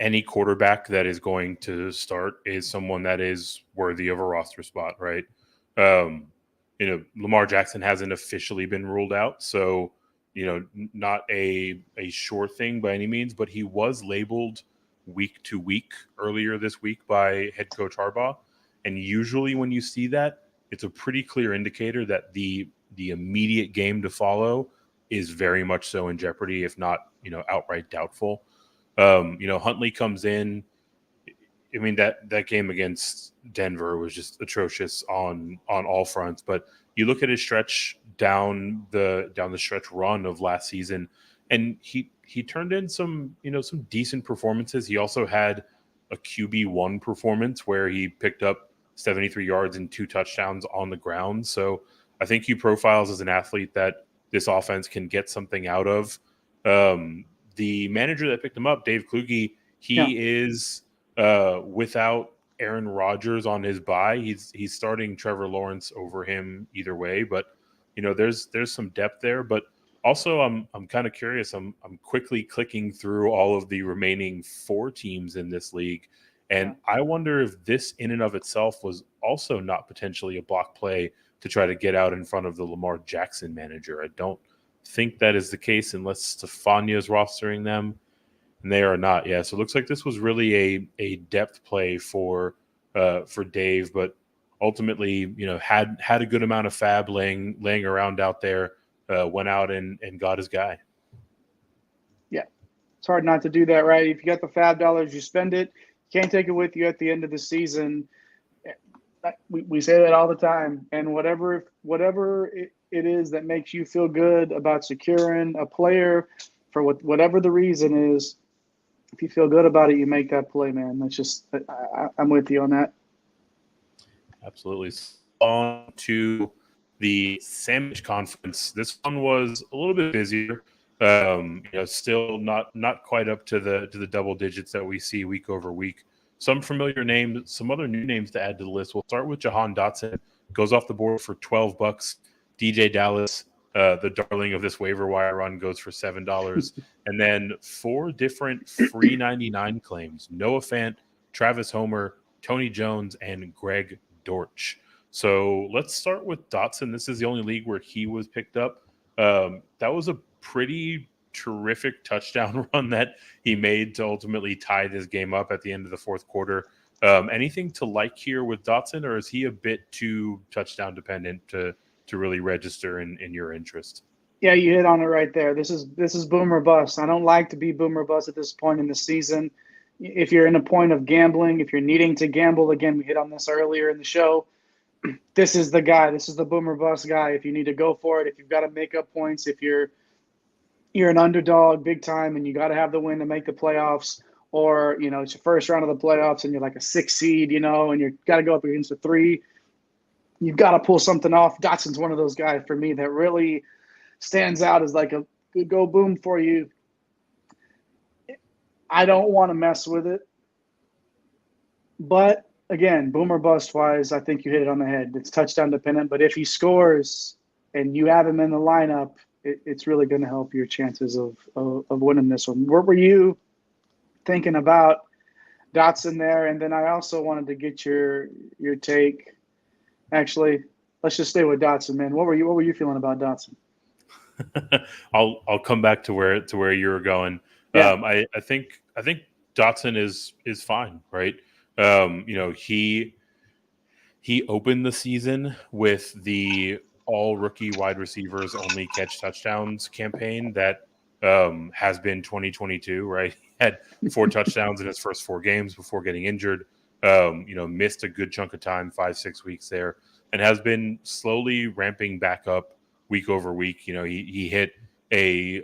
B: any quarterback that is going to start is someone that is worthy of a roster spot, right? Lamar Jackson hasn't officially been ruled out, so not a sure thing by any means, but he was labeled week to week earlier this week by head coach Harbaugh. And usually when you see that, it's a pretty clear indicator that the immediate game to follow is very much so in jeopardy, if not, outright doubtful. Huntley comes in. I mean, that game against Denver was just atrocious on all fronts. But you look at his stretch down the stretch run of last season, and he turned in some decent performances. He also had a QB1 performance where he picked up 73 yards and 2 touchdowns on the ground. So I think he profiles as an athlete that this offense can get something out of. The manager that picked him up, Dave Kluge, he is without Aaron Rodgers on his bye. He's starting Trevor Lawrence over him either way, but there's some depth there. But also, I'm kind of curious. I'm quickly clicking through all of the remaining 4 teams in this league, and I wonder if this in and of itself was also not potentially a block play to try to get out in front of the Lamar Jackson manager. I don't think that is the case unless Stefania is rostering them, and they are not. Yeah, so it looks like this was really a depth play for Dave, but ultimately, had a good amount of fab laying around out there. went out and got his guy.
C: Yeah, it's hard not to do that, right? If you got the fab dollars, you spend it. You can't take it with you at the end of the season. We say that all the time. And whatever it is that makes you feel good about securing a player for whatever the reason is, if you feel good about it, you make that play, man. That's just I'm with you on that.
B: Absolutely. On to the Sandwich Conference. This one was a little bit busier. Still not quite up to the double digits that we see week over week. Some familiar names, some other new names to add to the list. We'll start with Jahan Dotson. Goes off the board for $12. DJ Dallas, the darling of this waiver wire run, goes for $7. And then 4 different free 99 claims. Noah Fant, Travis Homer, Tony Jones, and Greg Dortch. So let's start with Dotson. This is the only league where he was picked up. That was a pretty terrific touchdown run that he made to ultimately tie this game up at the end of the fourth quarter. Anything to like here with Dotson, or is he a bit too touchdown dependent to really register in your interest?
C: Yeah, you hit on it right there. This is boom or bust. I don't like to be boom or bust at this point in the season. If you're in a point of gambling, if you're needing to gamble, again, we hit on this earlier in the show. This is the guy. This is the boom or bust guy. If you need to go for it, if you've got to make up points, if you're an underdog big time and you got to have the win to make the playoffs, or, it's your first round of the playoffs and you're like a 6 seed, and you got to go up against a 3, you've got to pull something off. Dotson's one of those guys for me that really stands out as like a good go boom for you. I don't want to mess with it, but again, boom or bust wise, I think you hit it on the head. It's touchdown dependent, but if he scores and you have him in the lineup, it's really going to help your chances of winning this one. What were you thinking about Dotson there? And then I also wanted to get your take. Actually, let's just stay with Dotson, man. What were you feeling about Dotson?
B: I'll come back to where you were going.
C: Yeah.
B: I think Dotson is fine, right? He opened the season with the all rookie wide receivers only catch touchdowns campaign that has been 2022, right? He had 4 touchdowns in his first 4 games before getting injured. Missed a good chunk of time, 5-6 weeks there, and has been slowly ramping back up week over week. He hit a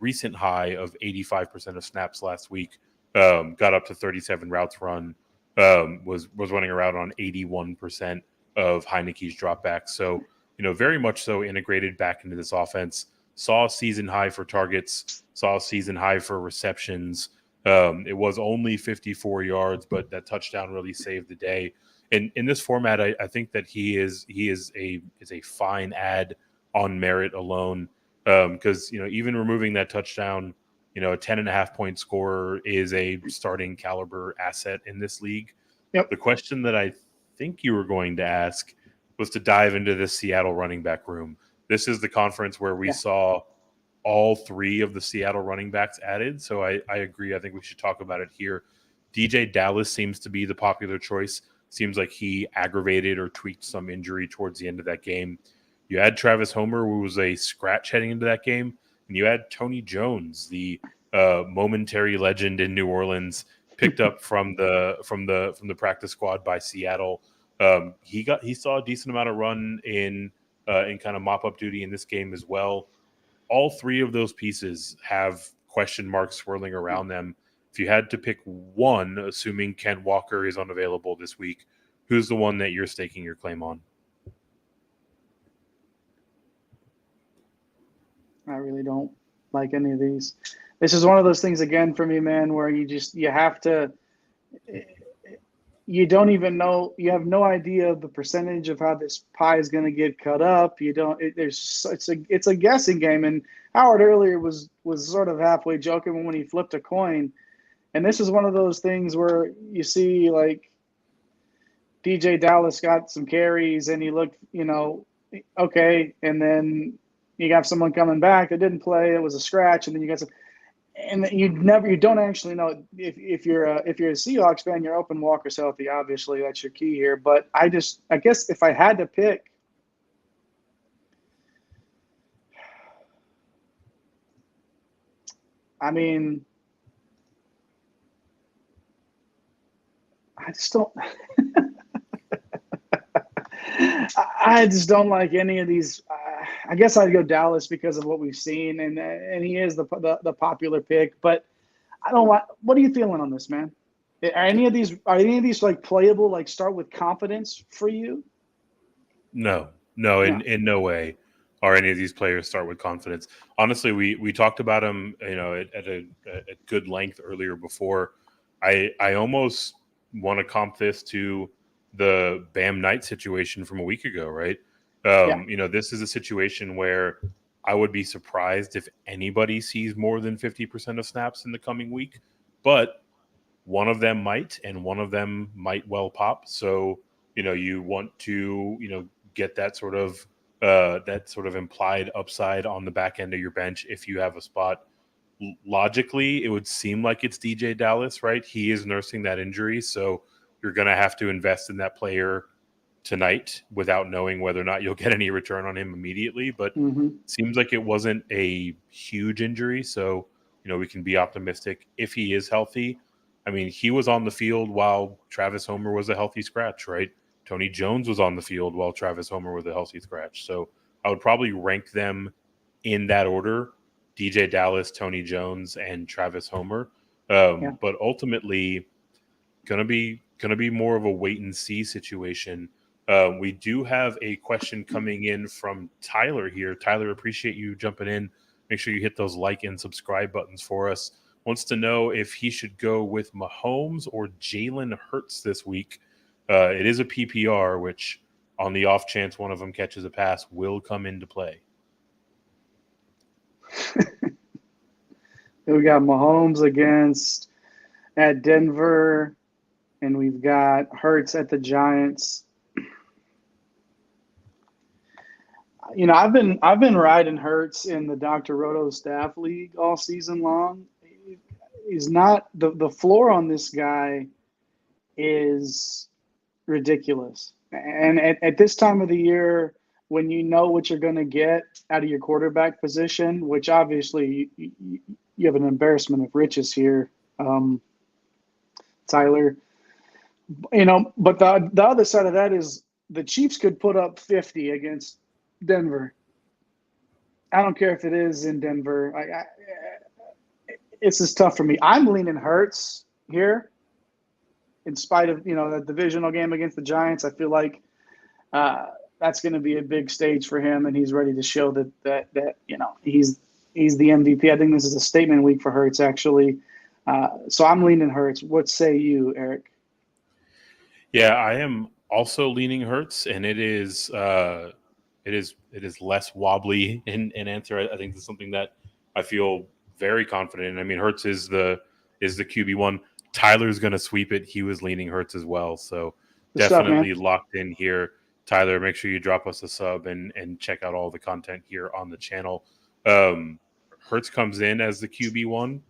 B: recent high of 85% of snaps last week. Got up to 37 routes run. Was running around on 81% of Heineke's dropbacks. So, very much so integrated back into this offense. Saw a season high for targets. Saw a season high for receptions. It was only 54 yards, but that touchdown really saved the day. In this format, I think that he is a fine add on merit alone. Because even removing that touchdown, a 10.5 point scorer is a starting caliber asset in this league.
C: Yep.
B: The question that I think you were going to ask was to dive into this Seattle running back room. This is the conference where we saw all 3 of the Seattle running backs added. So I agree. I think we should talk about it here. DJ Dallas seems to be the popular choice. Seems like he aggravated or tweaked some injury towards the end of that game. You had Travis Homer, who was a scratch heading into that game, and you had Tony Jones, the momentary legend in New Orleans, picked up from the practice squad by Seattle. He saw a decent amount of run in kind of mop up duty in this game as well. All 3 of those pieces have question marks swirling around them. If you had to pick one, assuming Ken Walker is unavailable this week, who's the one that you're staking your claim on?
C: I really don't like any of these. This is one of those things again for me, man, where you have to. You don't even know. You have no idea the percentage of how this pie is going to get cut up. You don't. It's a guessing game. And Howard earlier was sort of halfway joking when he flipped a coin. And this is one of those things where you see like DJ Dallas got some carries and he looked, okay, and then you got someone coming back that didn't play. It was a scratch, and then you got some. And you don't actually know if you're a Seahawks fan, you're hoping Walker's healthy. Obviously, that's your key here. But I guess if I had to pick, I mean, I just don't. I just don't like any of these. I guess I'd go Dallas because of what we've seen, and he is the popular pick. But I don't want. What are you feeling on this, man? Are any of these like playable? Like start with confidence for you?
B: No,
C: No.
B: in no way are any of these players start with confidence. Honestly, we talked about him, at good length earlier before. I almost want to comp this to the Bam Knight situation from a week ago, right?
C: Yeah.
B: This is a situation where I would be surprised if anybody sees more than 50% of snaps in the coming week, but one of them might, and one of them might well pop. So, you want to, get that sort of implied upside on the back end of your bench if you have a spot. Logically, it would seem like it's DJ Dallas, right? He is nursing that injury, so you're going to have to invest in that player tonight without knowing whether or not you'll get any return on him immediately. But
C: Mm-hmm.
B: it seems like it wasn't a huge injury, so we can be optimistic if he is healthy. I mean, he was on the field while Travis Homer was a healthy scratch, right? Tony Jones was on the field while Travis Homer was a healthy scratch. So I would probably rank them in that order: DJ Dallas, Tony Jones, and Travis Homer.
C: Yeah.
B: But ultimately, gonna be more of a wait and see situation. We do have a question coming in from Tyler here. Tyler, appreciate you jumping in. Make sure you hit those like and subscribe buttons for us. Wants to know if he should go with Mahomes or Jalen Hurts this week. It is a PPR, which on the off chance one of them catches a pass will come into play.
C: We got Mahomes at Denver, and we've got Hurts at the Giants. I've been riding Hurts in the Dr. Roto staff league all season long. He's not the floor on this guy is ridiculous. And at this time of the year, when you know what you're going to get out of your quarterback position, which obviously you have an embarrassment of riches here, Tyler. But the other side of that is the Chiefs could put up 50 against Denver. I don't care if it is in Denver. It's just tough for me. I'm leaning Hurts here, in spite of the divisional game against the Giants. I feel like that's going to be a big stage for him, and he's ready to show that he's the MVP. I think this is a statement week for Hurts, actually. So I'm leaning Hurts. What say you, Eric?
B: Yeah, I am also leaning Hurts, and it is less wobbly in answer. I think it's something that I feel very confident in. I mean, Hurts is the QB1. Tyler's going to sweep it. He was leaning Hurts as well, so
C: Good stuff,
B: definitely
C: man.
B: locked in here. Tyler, make sure you drop us a sub and check out all the content here on the channel. Hurts comes in as the QB1.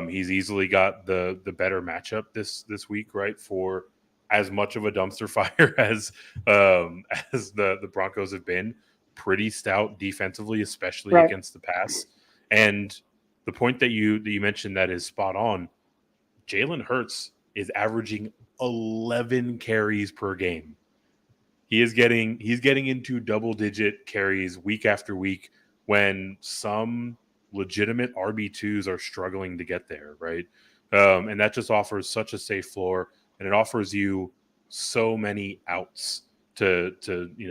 B: He's easily got the better matchup this week, right? For as much of a dumpster fire as the Broncos have been, pretty stout defensively, especially
C: Right.
B: against the pass. And the point that you mentioned that is spot on. Jalen Hurts is averaging 11 carries per game. He's getting into double-digit carries week after week when some legitimate RB2s are struggling to get there, right? And that just offers such a safe floor, and it offers you so many outs to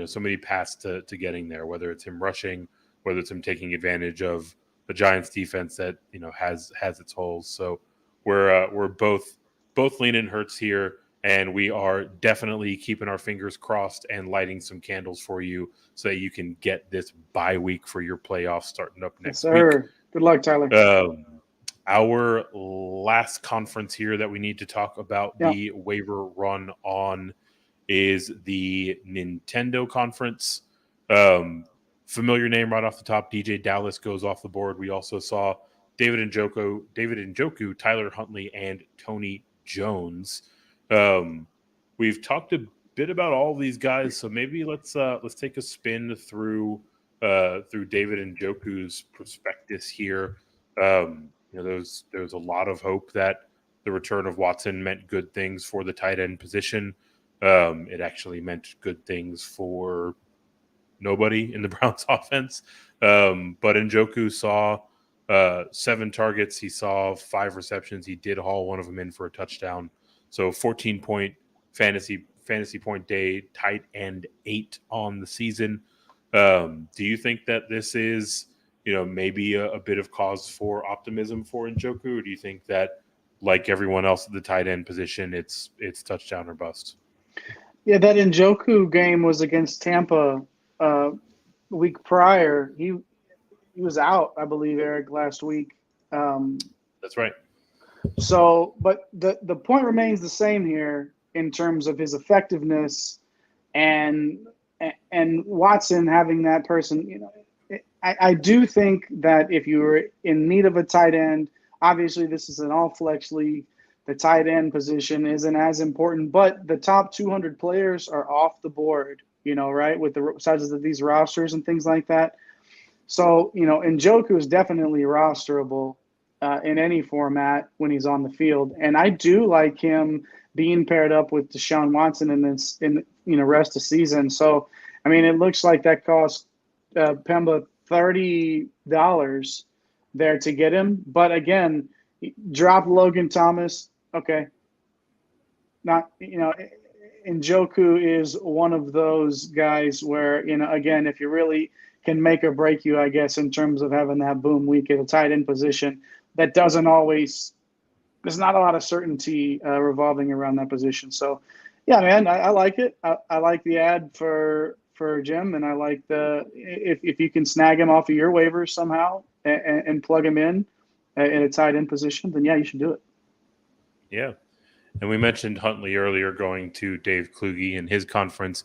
B: so many paths to getting there, whether it's him rushing, whether it's him taking advantage of the Giants defense that has its holes. So we're both leaning Hurts here, and we are definitely keeping our fingers crossed and lighting some candles for you so that you can get this bye week for your playoffs starting up next week.
C: Good luck, Tyler.
B: Our last conference here that we need to talk about the waiver run on is the Nintendo conference. Familiar name right off the top. DJ Dallas goes off the board. We also saw David Njoku, Tyler Huntley, and Tony Jones. We've talked a bit about all these guys, so maybe let's take a spin through David Njoku's prospectus here. there was a lot of hope that the return of Watson meant good things for the tight end position. It actually meant good things for nobody in the Browns offense. But Njoku saw 7 targets. He saw 5 receptions. He did haul one of them in for a touchdown. So 14-point fantasy point day, tight end 8 on the season. Do you think that this is, maybe a bit of cause for optimism for Njoku? Or do you think that, like everyone else at the tight end position, it's touchdown or bust?
C: Yeah, that Njoku game was against Tampa week prior. He was out, I believe, Eric, last week.
B: That's right.
C: So, but the point remains the same here in terms of his effectiveness and Watson having that person. I do think that if you were in need of a tight end, obviously this is an all flex league. The tight end position isn't as important, but the top 200 players are off the board, right, with the sizes of these rosters and things like that. So, Njoku is definitely rosterable in any format when he's on the field. And I do like him being paired up with Deshaun Watson in rest of season. So, I mean, it looks like that cost Pemba $30 there to get him. But again, drop Logan Thomas. Okay. Njoku is one of those guys where, again, if you really can make or break you, I guess, in terms of having that boom week at a tight end position, that doesn't always, there's not a lot of certainty revolving around that position. So, yeah, man, I like it. I like the ad for Jim, and I like if you can snag him off of your waivers somehow and plug him in a tight end position, then yeah, you should do it.
B: Yeah. And we mentioned Huntley earlier going to Dave Kluge in his conference.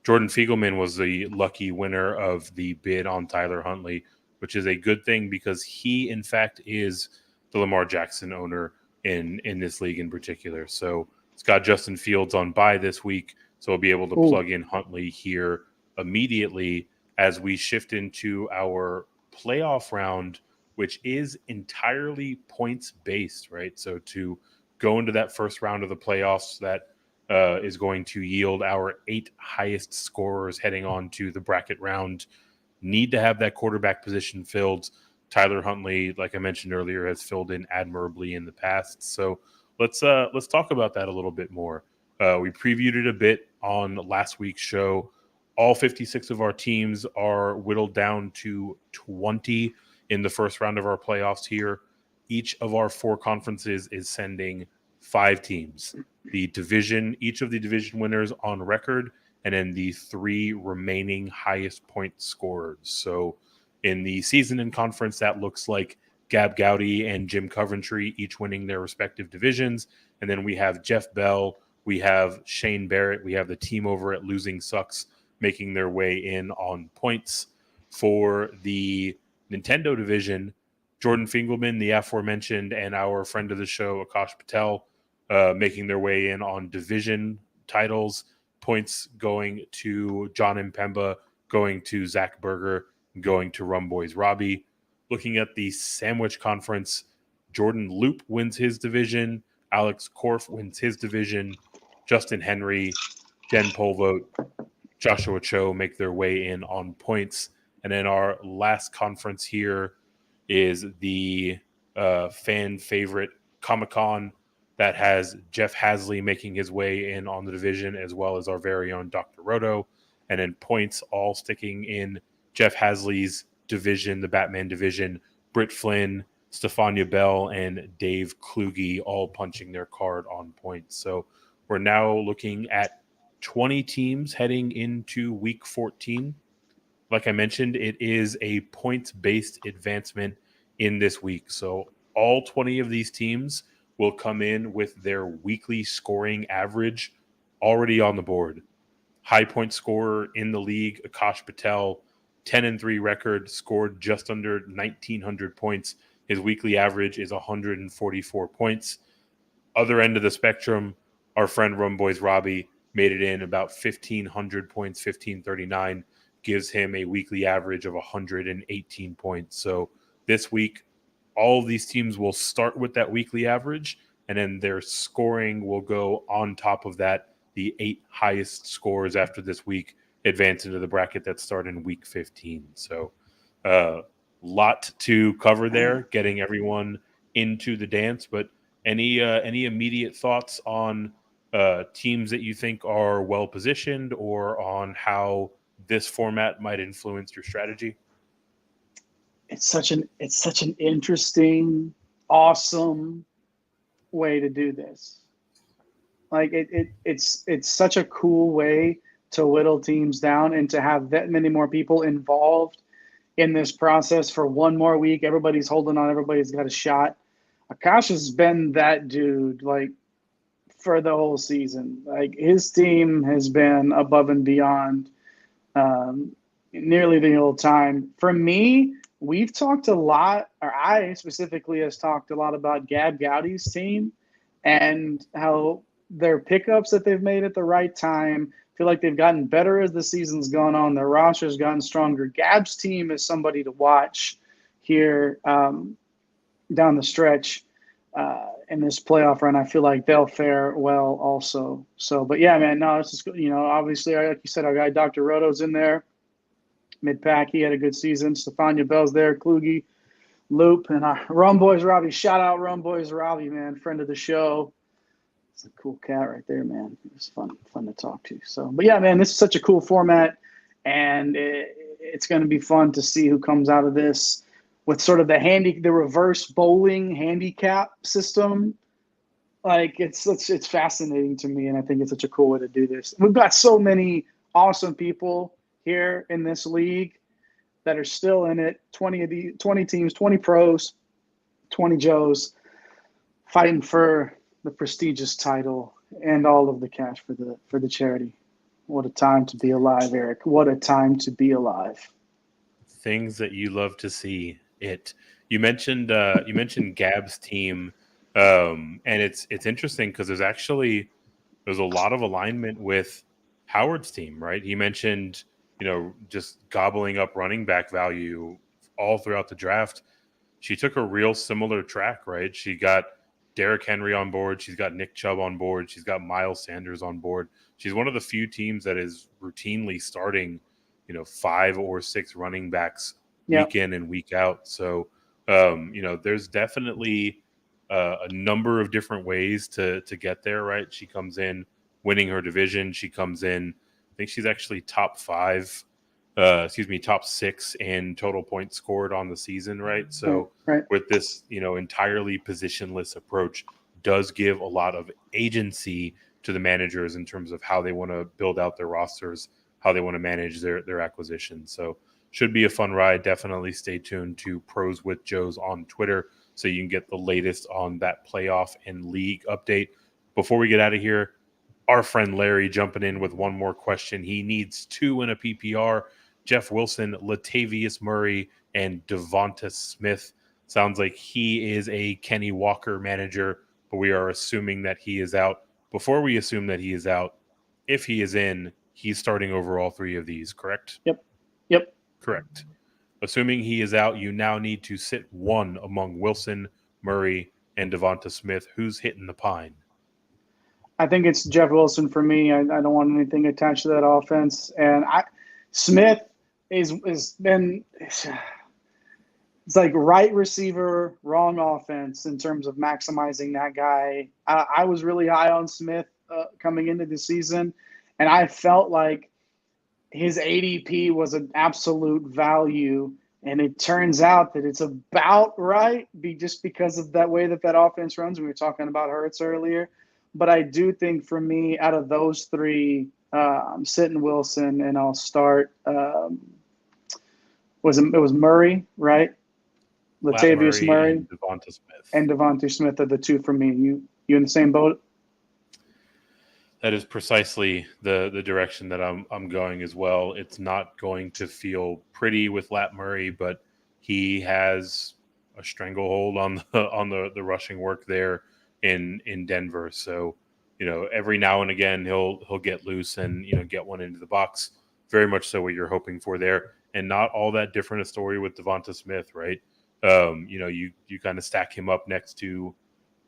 B: Jordan Fiegelman was the lucky winner of the bid on Tyler Huntley, which is a good thing because he, in fact, is the Lamar Jackson owner in this league in particular. So it's got Justin Fields on bye this week, so we'll be able to plug in Huntley here immediately as we shift into our playoff round, which is entirely points-based, right? So to go into that first round of the playoffs, that is going to yield our 8 highest scorers heading on to the bracket round. Need to have that quarterback position filled. Tyler Huntley, like I mentioned earlier, has filled in admirably in the past. So let's talk about that a little bit more. We previewed it a bit on last week's show. All 56 of our teams are whittled down to 20 in the first round of our playoffs here. Each of our 4 conferences is sending 5 teams. Each of the division winners on record, and then the 3 remaining highest point scorers. So in the season and conference, that looks like Gab Gowdy and Jim Coventry each winning their respective divisions. And then we have Jeff Bell, we have Shane Barrett, we have the team over at Losing Sucks making their way in on points. For the Nintendo division, Jordan Fingelman, the aforementioned, and our friend of the show, Akash Patel, making their way in on division titles. Points going to John Mpemba, going to Zach Berger, going to Rumboy's Robbie. Looking at the Sandwich Conference, Jordan Loop wins his division. Alex Korf wins his division. Justin Henry, Jen Polvote, Joshua Cho make their way in on points. And then our last conference here is the fan favorite Comic-Con that has Jeff Hasley making his way in on the division, as well as our very own Dr. Roto. And then points all sticking in Jeff Hasley's division, the Batman division, Britt Flynn, Stefania Bell, and Dave Kluge all punching their card on points. So we're now looking at 20 teams heading into week 14. Like I mentioned, it is a points-based advancement in this week. So all 20 of these teams will come in with their weekly scoring average already on the board. High point scorer in the league, Akash Patel, 10-3 record, scored just under 1,900 points. His weekly average is 144 points. Other end of the spectrum, our friend Rumboy's Robbie made it in about 1,500 points, 1,539, gives him a weekly average of 118 points. So this week, all of these teams will start with that weekly average, and then their scoring will go on top of that. The 8 highest scores after this week advance into the bracket that start in week 15. So lot to cover there, getting everyone into the dance. But any immediate thoughts on teams that you think are well positioned, or on how this format might influence your strategy?
C: It's such an interesting, awesome way to do this. Like it's such a cool way to whittle teams down and to have that many more people involved in this process for one more week. Everybody's holding on. Everybody's got a shot. Akash has been that dude like for the whole season. Like his team has been above and beyond nearly the whole time. For me, we've talked a lot, or I specifically has talked a lot about Gab Gowdy's team and how their pickups that they've made at the right time. I feel like they've gotten better as the season's gone on. Their roster's gotten stronger. Gab's team is somebody to watch here down the stretch in this playoff run. I feel like they'll fare well also. So, but yeah, man, no, it's just, obviously, like you said, our guy Dr. Roto's in there. Mid-pack, he had a good season. Stefania Bell's there, Kluge, Loop, and Rum Boys Robbie. Shout out Rum Boys Robbie, man, friend of the show. It's a cool cat right there, man. It was fun to talk to. So, but yeah, man, this is such a cool format, and it's going to be fun to see who comes out of this with sort of the reverse bowling handicap system. Like it's fascinating to me, and I think it's such a cool way to do this. We've got so many awesome people here in this league that are still in it. 20 teams, 20 pros, 20 Joes fighting for the prestigious title and all of the cash for the charity. What a time to be alive, Eric. What a time to be alive.
B: Things that you love to see. You mentioned Gab's team, and it's interesting because there's a lot of alignment with Howard's team, right? He mentioned just gobbling up running back value all throughout the draft. She took a real similar track, right? She got Derrick Henry on board. She's got Nick Chubb on board. She's got Miles Sanders on board. She's one of the few teams that is routinely starting, 5 or 6 running backs week in and week out. So, there's definitely a number of different ways to get there, right? She comes in winning her division. She comes in, I think she's actually top 6 in total points scored on the season, right? So with this, entirely positionless approach does give a lot of agency to the managers in terms of how they want to build out their rosters, how they want to manage their acquisitions. So should be a fun ride. Definitely stay tuned to Pros with Joes on Twitter so you can get the latest on that playoff and league update. Before we get out of here, our friend Larry jumping in with one more question. He needs 2 in a PPR. Jeff Wilson, Latavius Murray, and Devonta Smith. Sounds like he is a Kenny Walker manager, but we are assuming that he is out. Before we assume that he is out, if he is in, he's starting over all 3 of these, correct?
C: Yep.
B: Correct. Assuming he is out, you now need to sit 1 among Wilson, Murray, and Devonta Smith. Who's hitting the pine?
C: I think it's Jeff Wilson for me. I don't want anything attached to that offense. And Smith is it's like right receiver, wrong offense in terms of maximizing that guy. I was really high on Smith coming into the season, and I felt like his ADP was an absolute value, and it turns out that it's about right just because of that way that offense runs. We were talking about Hurts earlier. But I do think for me, out of those 3, I'm sitting Wilson, and I'll start. It was Murray, right? Latavius Murray
B: and Devonta Smith.
C: And Devonta Smith are the 2 for me. You in the same boat?
B: That is precisely the direction that I'm going as well. It's not going to feel pretty with Lat Murray, but he has a stranglehold on the rushing work there in Denver. So, every now and again he'll get loose and get one into the box. Very much so what you're hoping for there. And not all that different a story with Devonta Smith, right? You kind of stack him up next to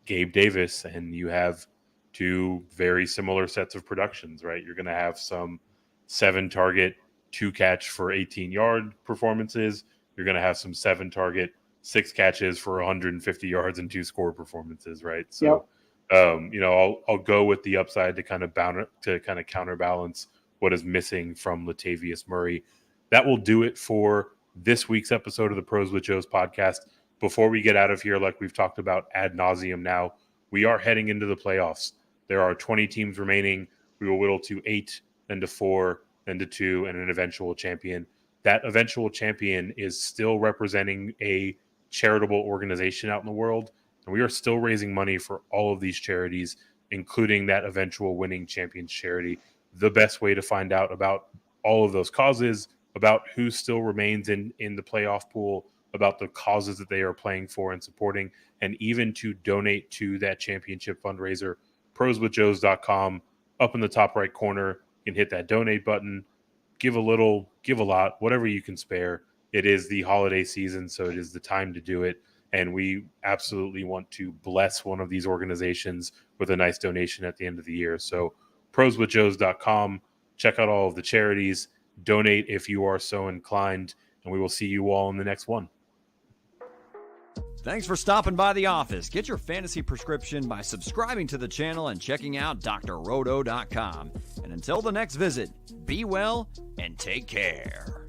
B: Gabe Davis, and you have two very similar sets of productions, right? You're going to have some 7-target, 2-catch for 18-yard performances. You're going to have some 7-target, 6 catches for 150 yards and 2-score performances, right? So, I'll go with the upside to kind of counterbalance what is missing from Latavius Murray. That will do it for this week's episode of the Pros with Joe's podcast. Before we get out of here, like we've talked about ad nauseum now, we are heading into the playoffs. There are 20 teams remaining. We will whittle to 8, then to 4, then to 2, and an eventual champion. That eventual champion is still representing a charitable organization out in the world, and we are still raising money for all of these charities, including that eventual winning champions charity. The best way to find out about all of those causes, about who still remains in the playoff pool, about the causes that they are playing for and supporting, and even to donate to that championship fundraiser, proswithjoes.com. Up in the top right corner, you can hit that donate button. Give a little, give a lot, whatever you can spare. It is the holiday season, so it is the time to do it. And we absolutely want to bless one of these organizations with a nice donation at the end of the year. So proswithjoes.com, check out all of the charities, donate if you are so inclined, and we will see you all in the next one.
A: Thanks for stopping by the office. Get your fantasy prescription by subscribing to the channel and checking out drroto.com. And until the next visit, be well and take care.